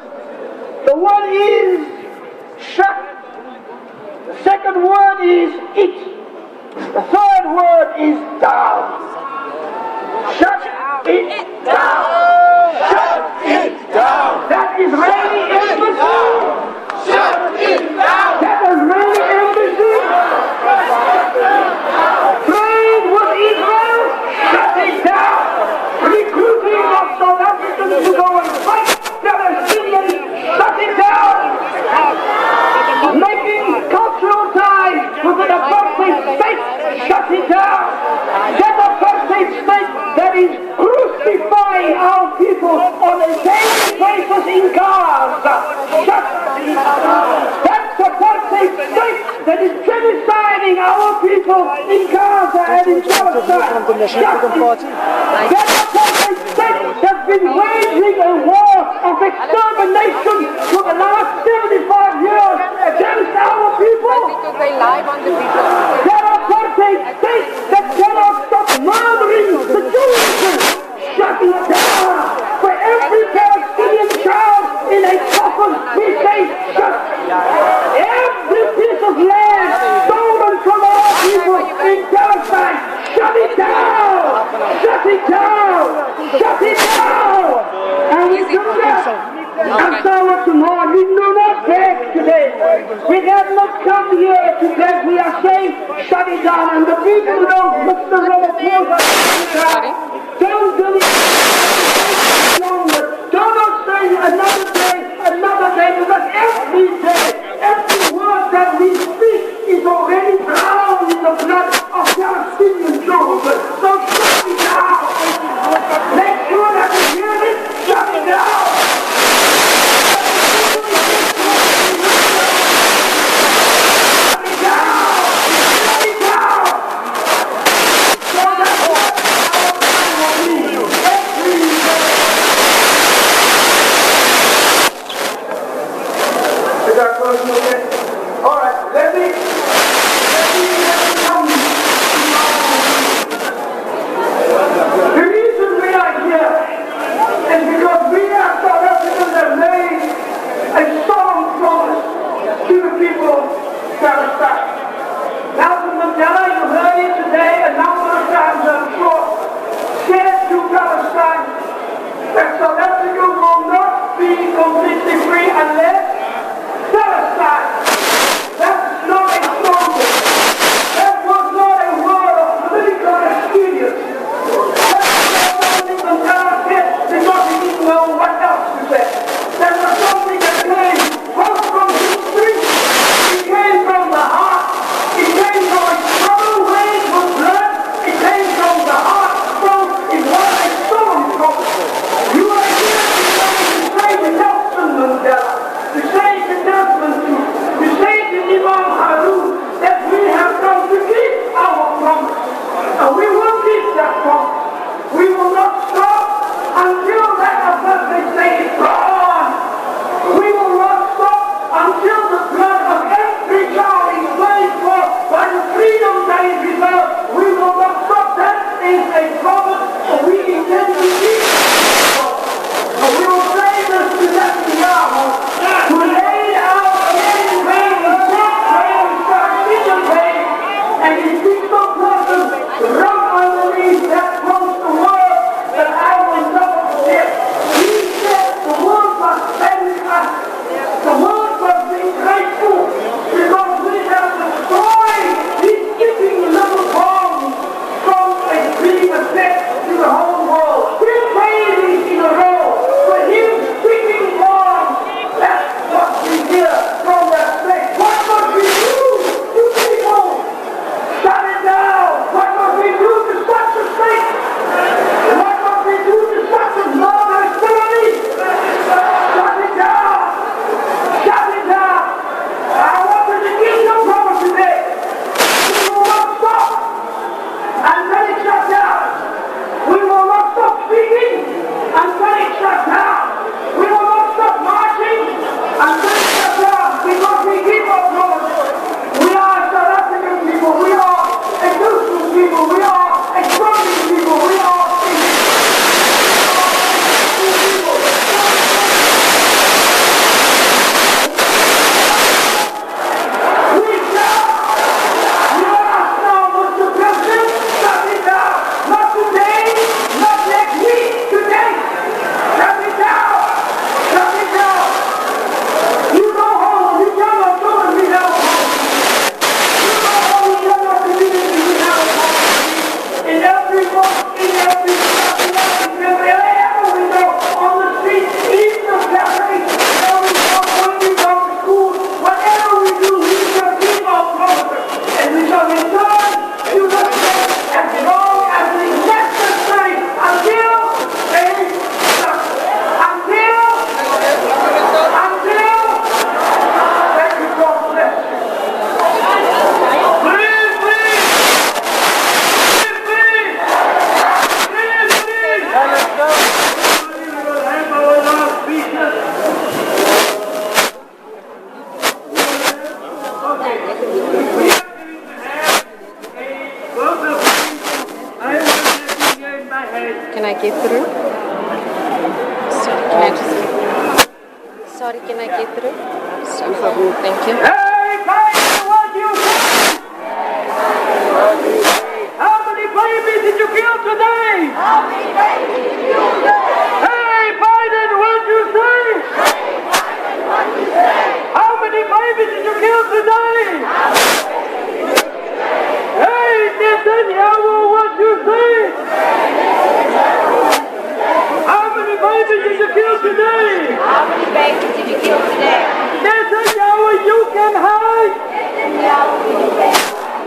The one is shut. The second word is it. The third word is down. Shut it down. Shut it down. That is really embassy. Shut it down. That is really embassy. Trade with Israel. Shut it down. Recruiting of South Africans to go and fight Palestinians. Shut it down. Making cultural ties with an apartheid state. Shut it down. That apartheid state that is crucifying our people on a daily basis in Gaza. Shut it down. That's apartheid state that is genociding our people in Gaza and in Palestine. Shut it down. That apartheid state has been waging a war of extermination for the last 75 years against our people. Because they lie on the people. That apartheid state that cannot stop murdering the children. Shut it down. For every Palestinian child in a coffin, we say shut. Every piece of land stolen from our people in Palestine, shut it down. Shut it down. Shut it down. And we do that. That's our tomorrow. We do not beg today. We have not come here to beg. We are saying, shut it down. And the people who don't, Mr. Ramaphosa, don't do it longer. Do not say another day, because every day, every word that we speak is already drowned in the blood of Palestinian children. So shut it down. Make sure that we hear it. Shut it down. Can I get through? Sorry, can I get through? Thank you. Hey, Biden, what do you say? How many babies did you kill today? How many babies did you kill today? Hey, Biden, what do you say? How many babies did you kill today? Hey, Netanyahu, what do you say? How many babies did you kill today? How many babies did you kill today? Netanyahu, you can hide.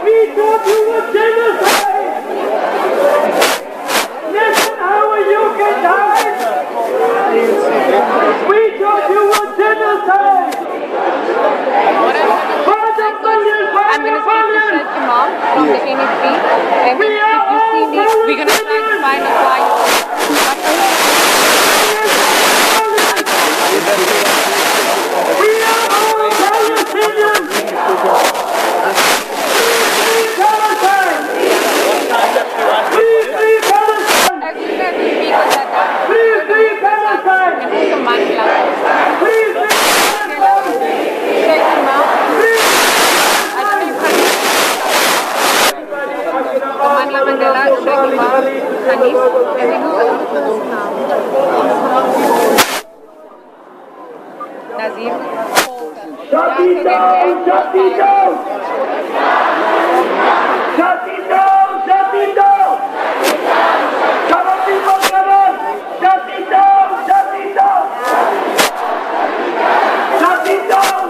We thought you were genocide. Netanyahu, you can hide. We thought you were genocide. I'm going to speak to Sheikh Imam from the NFP, and if you see me, we're going to try to find a quiet. We are all Palestinians. Free Palestine. Free Palestine. As soon as the speakers are done, Free Palestine. and also Mandela. Free Palestine. Sheikh Imam. Mandela Mandela, Sheikh Imam, Hanif, Nazir. Shut it down! Shut it down! Shut it down! Shut it down! Come on, people, come on! Shut it down! Shut it down! Shut it down!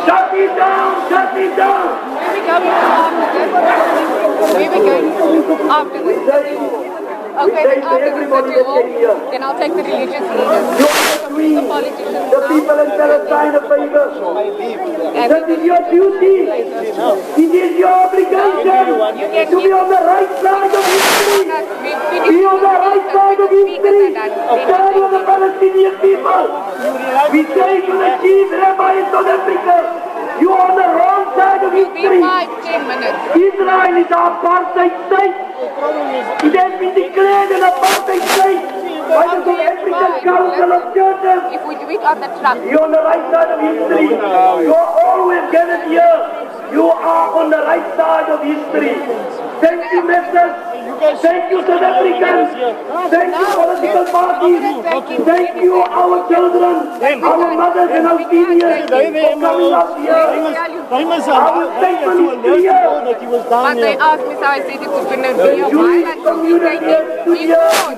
Shut it down! Shut it down! Where we going after this? Okay, then after this that you all, then I'll take the religious leaders. The politicians The people in Palestine are favors. That is your duty. It is your obligation to be on the right side of history. Be on the right side of history. Stand with the Palestinian people. We say to the chief rabbi in South Africa, you are on the wrong side of be history. 5-10 minutes. Israel is an apartheid state. It has been declared an apartheid state by the South African Council of Churches. If we do it on the truck, You're on the right side of history. You are always gathered here. You are on the right side of history. Thank you, Masters. Thank you, South Africans. Thank you, political parties. Thank you, our children, our mothers and our seniors for coming up here. Our statement is clear. but they asked me, so I said it's going to be a Jewish violent community to We here. are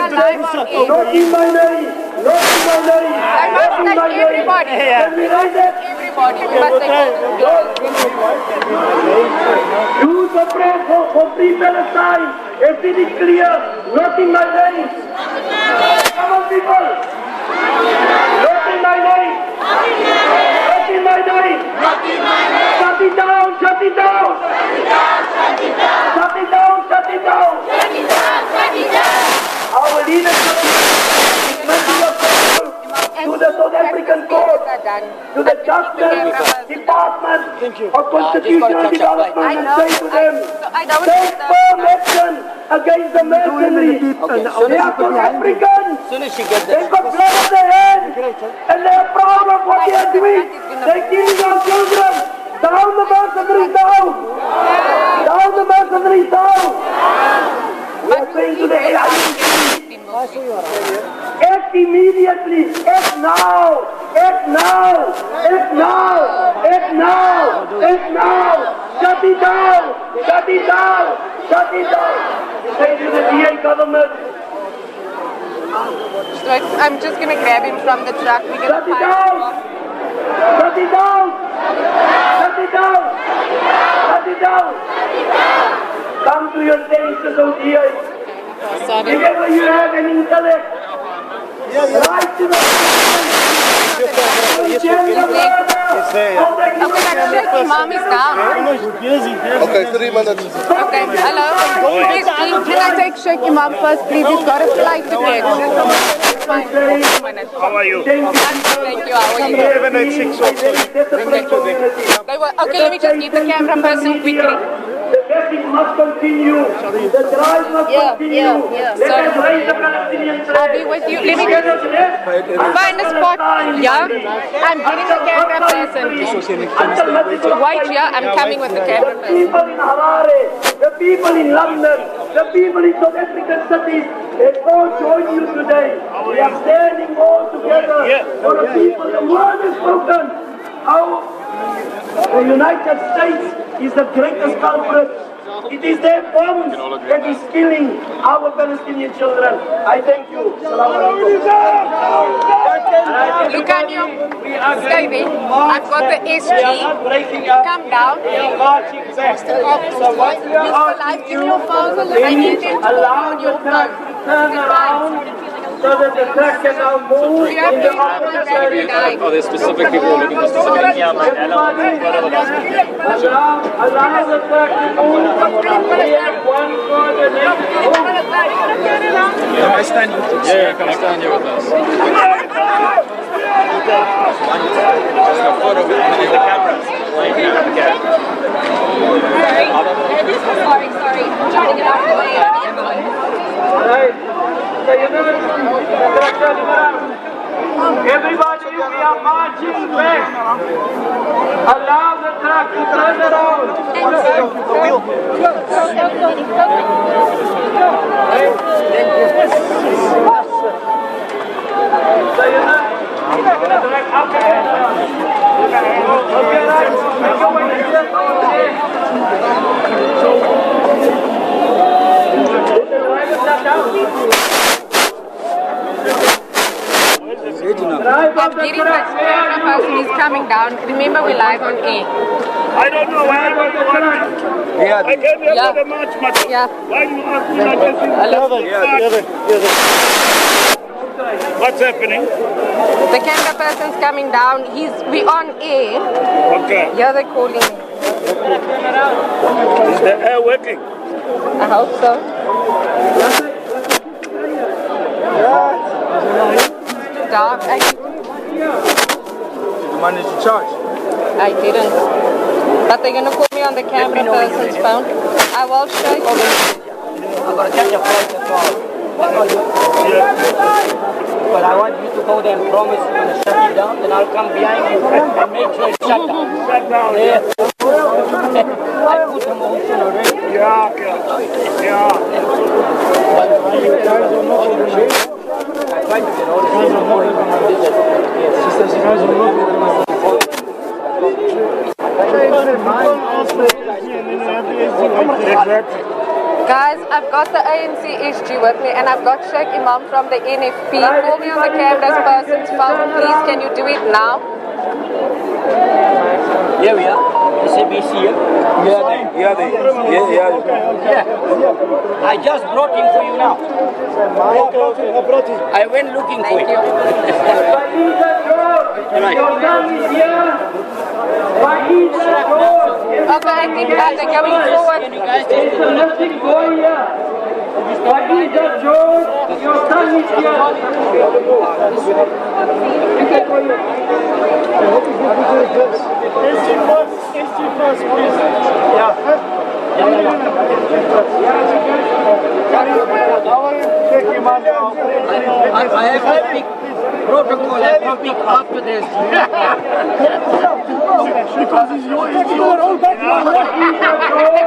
live on air. Not in my name. Not in my name. I Not must in my take name. everybody. Can we write that? Everybody, we must take Use the prayer for free Palestine. If it is clear, not in my name. Come on, people. Not in my name. Not in my name. Shut it down. Shut it down. Shut it down. Shut it down. Our leadership is making a call to the South African court, to the Justice Department of Constitutional Development, and say to them, take firm action against the mercenaries. They are South Africans. They've got blood on their hands, and they are proud of what they are doing. They're killing our children. Down the mercenaries, down. Down the mercenaries, down. We are saying to the act immediately, act now, act now, act now, act now, act now. Shut it down, shut it down, shut it down. Say to the DA government, I'm just going to grab him from the truck. We're going shut to it down, shut it down, shut it down, shut it down. Come to your senses, O DA. Sorry. Whenever you have an intellect, right to the Mom is down. Okay, 3 minutes. Okay, hello. Please, can I take Sheikh Imam first, please? He's got a flight to catch. How are you? Thank you. How are you? 11 at 6 also. Okay, let me just get the camera person quickly. blessing must continue. The drive must continue. Let us raise the Palestinian flag. I'll be with you. Let me find a spot. Yeah, I'm getting the camera person. Wait, yeah, I'm coming with the camera The people in Harare, the people in London, the people in South African cities, they all join you today. We are standing all together for the people. The word is spoken. How the United States is the greatest culprit. It is their bombs that is killing our Palestinian children. I thank you. Look at you. Stay there. I've got the SG. Come down. Give me your phone. I need you to hold your phone. Turn around so that the track can now move in the opposite direction. Are there specific people looking for specific Allow the track to move. We have one for the next move. Can I stand with us? Yeah, can I stand here with us? Just a photo with the cameras. Sorry. I'm trying to get out of the way. Everybody, we are marching back. Allow the truck to turn around. I'm getting the camera person. He's coming down. Remember, we're live on air. I don't know why I want to. Yeah. I came here for the march, but Yeah. why you ask me not to? What's happening? The camera person's coming down. We on air. Okay. Yeah, they're calling me. Is the air working? I hope so. Stop. You managed to charge? I didn't. But they're going to call me on the camera person's phone. I will show you. I'm going to catch a flight as well. But I want you to go there and promise you're going to shut it down, then I'll come behind you and make sure it's shut down. Shut down. Yeah. I put the motion already. Yeah. I tried to get all the things before you did it. She says she doesn't know. Guys, I've got the ANC SG with me and I've got Sheikh Imam from the NFP. Call me on the camera person's phone, please. Can you do it now? Here we are. SABC here. Yeah. I just brought him for you now. I went looking for Thank you. Okay, I think they're going forward. Nothing going here. Khadija George, your son is here. I have to pick protocol. I have to pick after this. Because it's your own back. The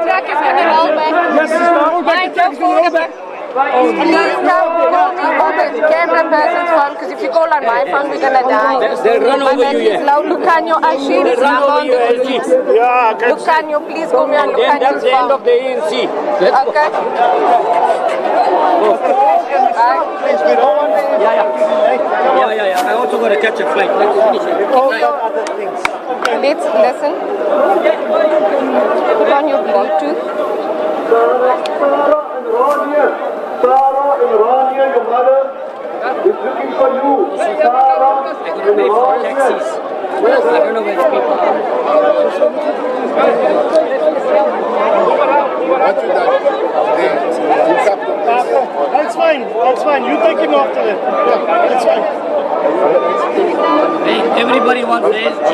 truck is coming all back. Yes, it's not all back. My truck forward back. Please now call me on the camera person's phone because if you call on my phone, we're gonna die. They'll run My over battery you, is yeah. low. Lucanio, I share his Run number over on you, the LG. Yeah, I can see. Lucanio, please call me on Then that's Lucanio's the end phone. of the ANC. Let's go. Okay. Yeah. I also got to catch a flight. Let's finish it. Let's listen. Put on your Bluetooth. Sarah and Rania, your mother, is looking for you. Sarah I got to pay for taxis. I don't know where the people are. That's fine. You take him after that. That's fine. Hey, everybody wants the SG.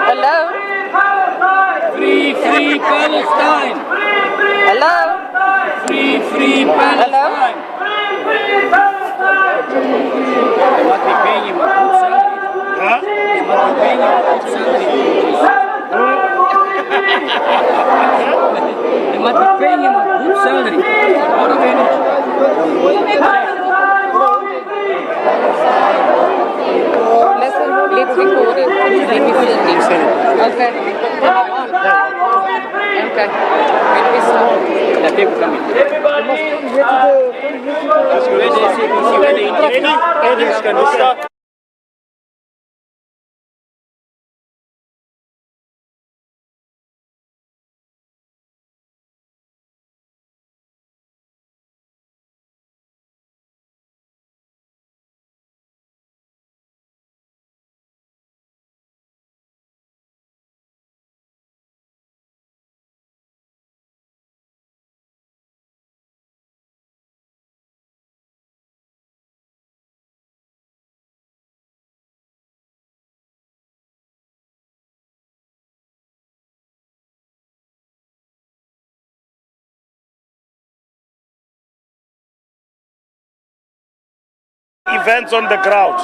Hello? Free Palestine! Hello? Free Palestine! Hello? They must be paying him a good salary. Huh? They must be paying him a good salary. They must be paying him a good salary. Out of energy. Listen, let's record it. Let me film it. Okay. Okay. When we start. The people coming. Where the SABC, where the Indians can start. Events on the ground,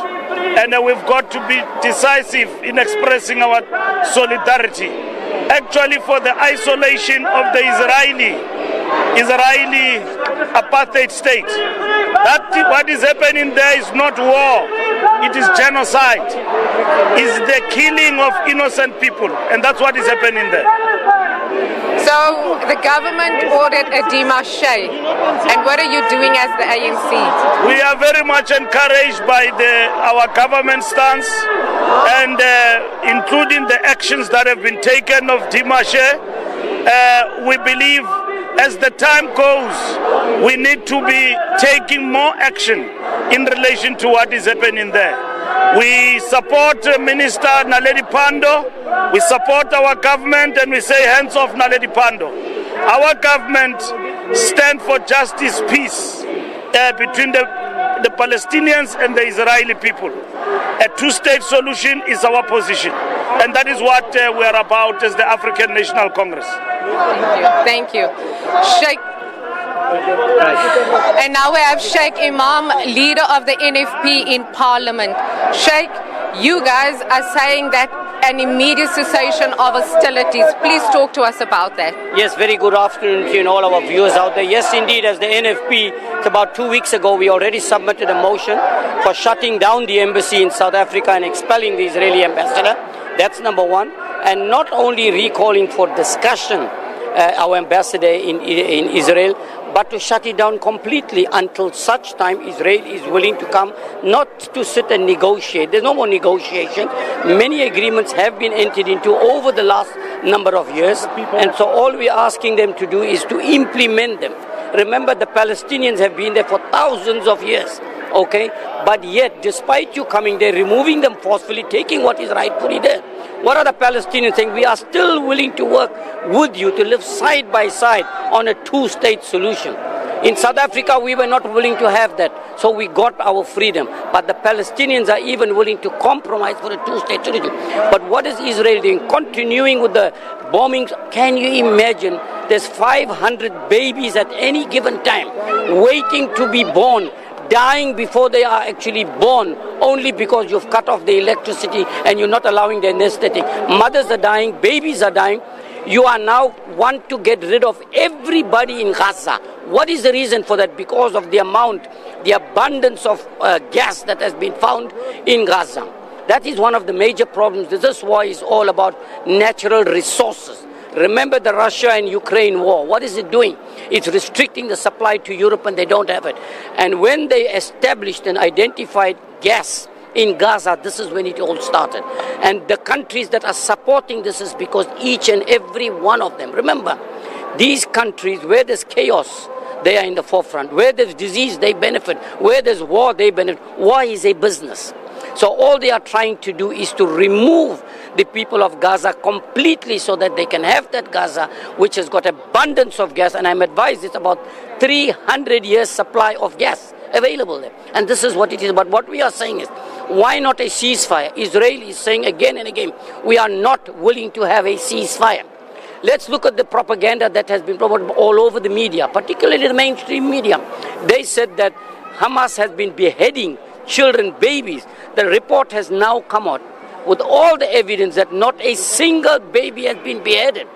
and we've got to be decisive in expressing our solidarity. Actually, for the isolation of the Israeli apartheid state, that what is happening there is not war, it is genocide, it's the killing of innocent people, and that's what is happening there. So the government ordered a démarche, and what are you doing as the ANC? We are very much encouraged by our government stance, and including the actions that have been taken of démarche. We believe as the time goes, we need to be taking more action in relation to what is happening there. We support Minister Naledi Pandor. We support our government, and we say hands off Naledi Pandor. Our government stands for justice, peace between the Palestinians and the Israeli people. A two-state solution is our position, and that is what we are about as the African National Congress. Thank you. Sheikh. And now we have Sheikh Imam, leader of the NFP in Parliament. Sheikh, you guys are saying that an immediate cessation of hostilities. Please talk to us about that. Yes, very good afternoon to you and all our viewers out there. Yes, indeed, as the NFP, it's about 2 weeks ago, we already submitted a motion for shutting down the embassy in South Africa and expelling the Israeli ambassador. That's number one. And not only recalling for discussion our ambassador in Israel, but to shut it down completely until such time Israel is willing to come, not to sit and negotiate. There's no more negotiation. Many agreements have been entered into over the last number of years, and so all we're asking them to do is to implement them. Remember, the Palestinians have been there for thousands of years, okay? But yet, despite you coming there, removing them forcefully, taking what is rightfully there, what are the Palestinians saying? We are still willing to work with you to live side by side on a two-state solution. In South Africa, we were not willing to have that, so we got our freedom. But the Palestinians are even willing to compromise for a two-state solution. But what is Israel doing? Continuing with the bombings. Can you imagine? There's 500 babies at any given time waiting to be born, dying before they are actually born, only because you've cut off the electricity and you're not allowing their nesting. Mothers are dying, babies are dying. You are now want to get rid of everybody in Gaza. What is the reason for that? Because of the amount, the abundance of gas that has been found in Gaza. That is one of the major problems. This war is all about natural resources. Remember the Russia and Ukraine war. What is it doing? It's restricting the supply to Europe, and they don't have it. And when they established and identified gas in Gaza, this is when it all started. And the countries that are supporting this is because each and every one of them, remember, these countries where there's chaos, they are in the forefront. Where there's disease, they benefit. Where there's war, they benefit. War is a business. So all they are trying to do is to remove the people of Gaza completely so that they can have that Gaza, which has got abundance of gas. And I'm advised it's about 300 years supply of gas available there. And this is what it is. But what we are saying is, why not a ceasefire? Israel is saying again and again, we are not willing to have a ceasefire. Let's look at the propaganda that has been promoted all over the media, particularly the mainstream media. They said that Hamas has been beheading children, babies. The report has now come out with all the evidence that not a single baby has been beheaded.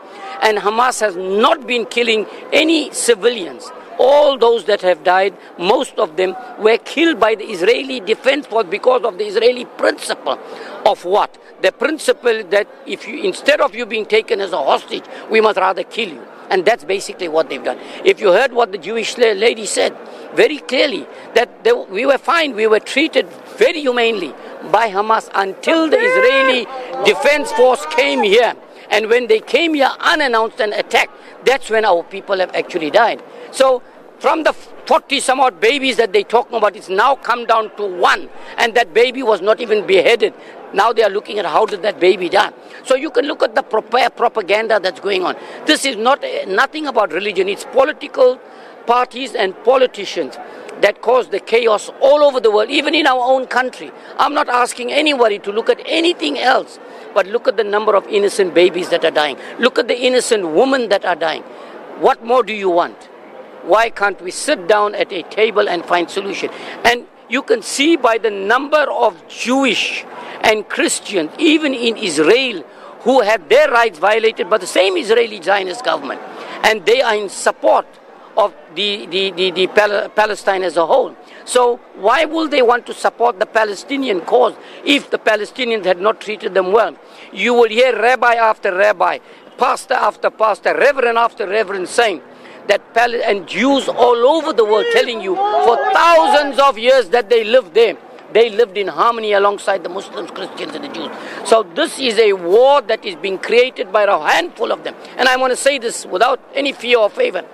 And Hamas has not been killing any civilians. All those that have died, most of them were killed by the Israeli Defense Force because of the Israeli principle of what? The principle that if you, instead of you being taken as a hostage, we must rather kill you. And that's basically what they've done. If you heard what the Jewish lady said very clearly, that we were fine, we were treated very humanely by Hamas until the Israeli Defense Force came here. And when they came here unannounced and attacked, that's when our people have actually died. So from the 40 some odd babies that they're talking about, it's now come down to one. And that baby was not even beheaded. Now they are looking at how did that baby die. So you can look at the propaganda that's going on. This is nothing about religion. It's political parties and politicians that cause the chaos all over the world, even in our own country. I'm not asking anybody to look at anything else, but look at the number of innocent babies that are dying. Look at the innocent women that are dying. What more do you want? Why can't we sit down at a table and find solution? And you can see by the number of Jewish and Christians, even in Israel, who had their rights violated by the same Israeli Zionist government. And they are in support of the Palestine as a whole. So why would they want to support the Palestinian cause if the Palestinians had not treated them well? You will hear rabbi after rabbi, pastor after pastor, reverend after reverend saying that and Jews all over the world telling you for thousands of years that they lived there. They lived in harmony alongside the Muslims, Christians and the Jews. So this is a war that is being created by a handful of them. And I want to say this without any fear or favor.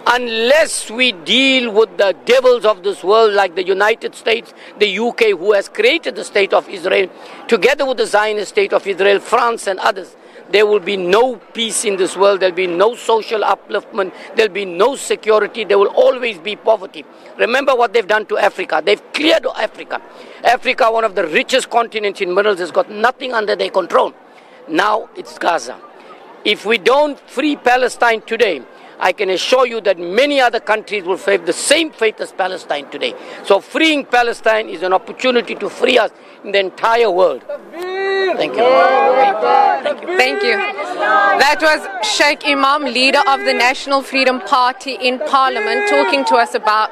Unless we deal with the devils of this world like the United States, the UK, who has created the state of Israel, together with the Zionist state of Israel, France and others, there will be no peace in this world. There will be no social upliftment. There will be no security. There will always be poverty. Remember what they've done to Africa. They've cleared Africa. Africa, one of the richest continents in minerals, has got nothing under their control. Now it's Gaza. If we don't free Palestine today, I can assure you that many other countries will face the same fate as Palestine today. So freeing Palestine is an opportunity to free us in the entire world. Thank you. Thank you. Thank you. That was Sheikh Imam, leader of the National Freedom Party in Parliament, talking to us about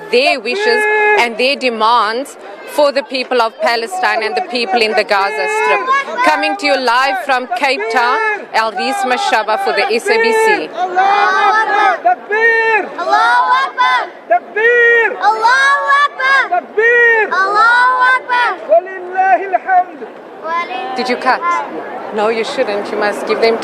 their wishes and their demands for the people of Palestine and the people in the Gaza Strip. Coming to you live from Cape Town, Elvis Mashaba for the SABC. Allahu Akbar! Takbir! Allahu Akbar! Takbir! Allahu Akbar! Takbir! Allahu Akbar! Walillahi alhamd! Did you cut? No, you shouldn't. You must give them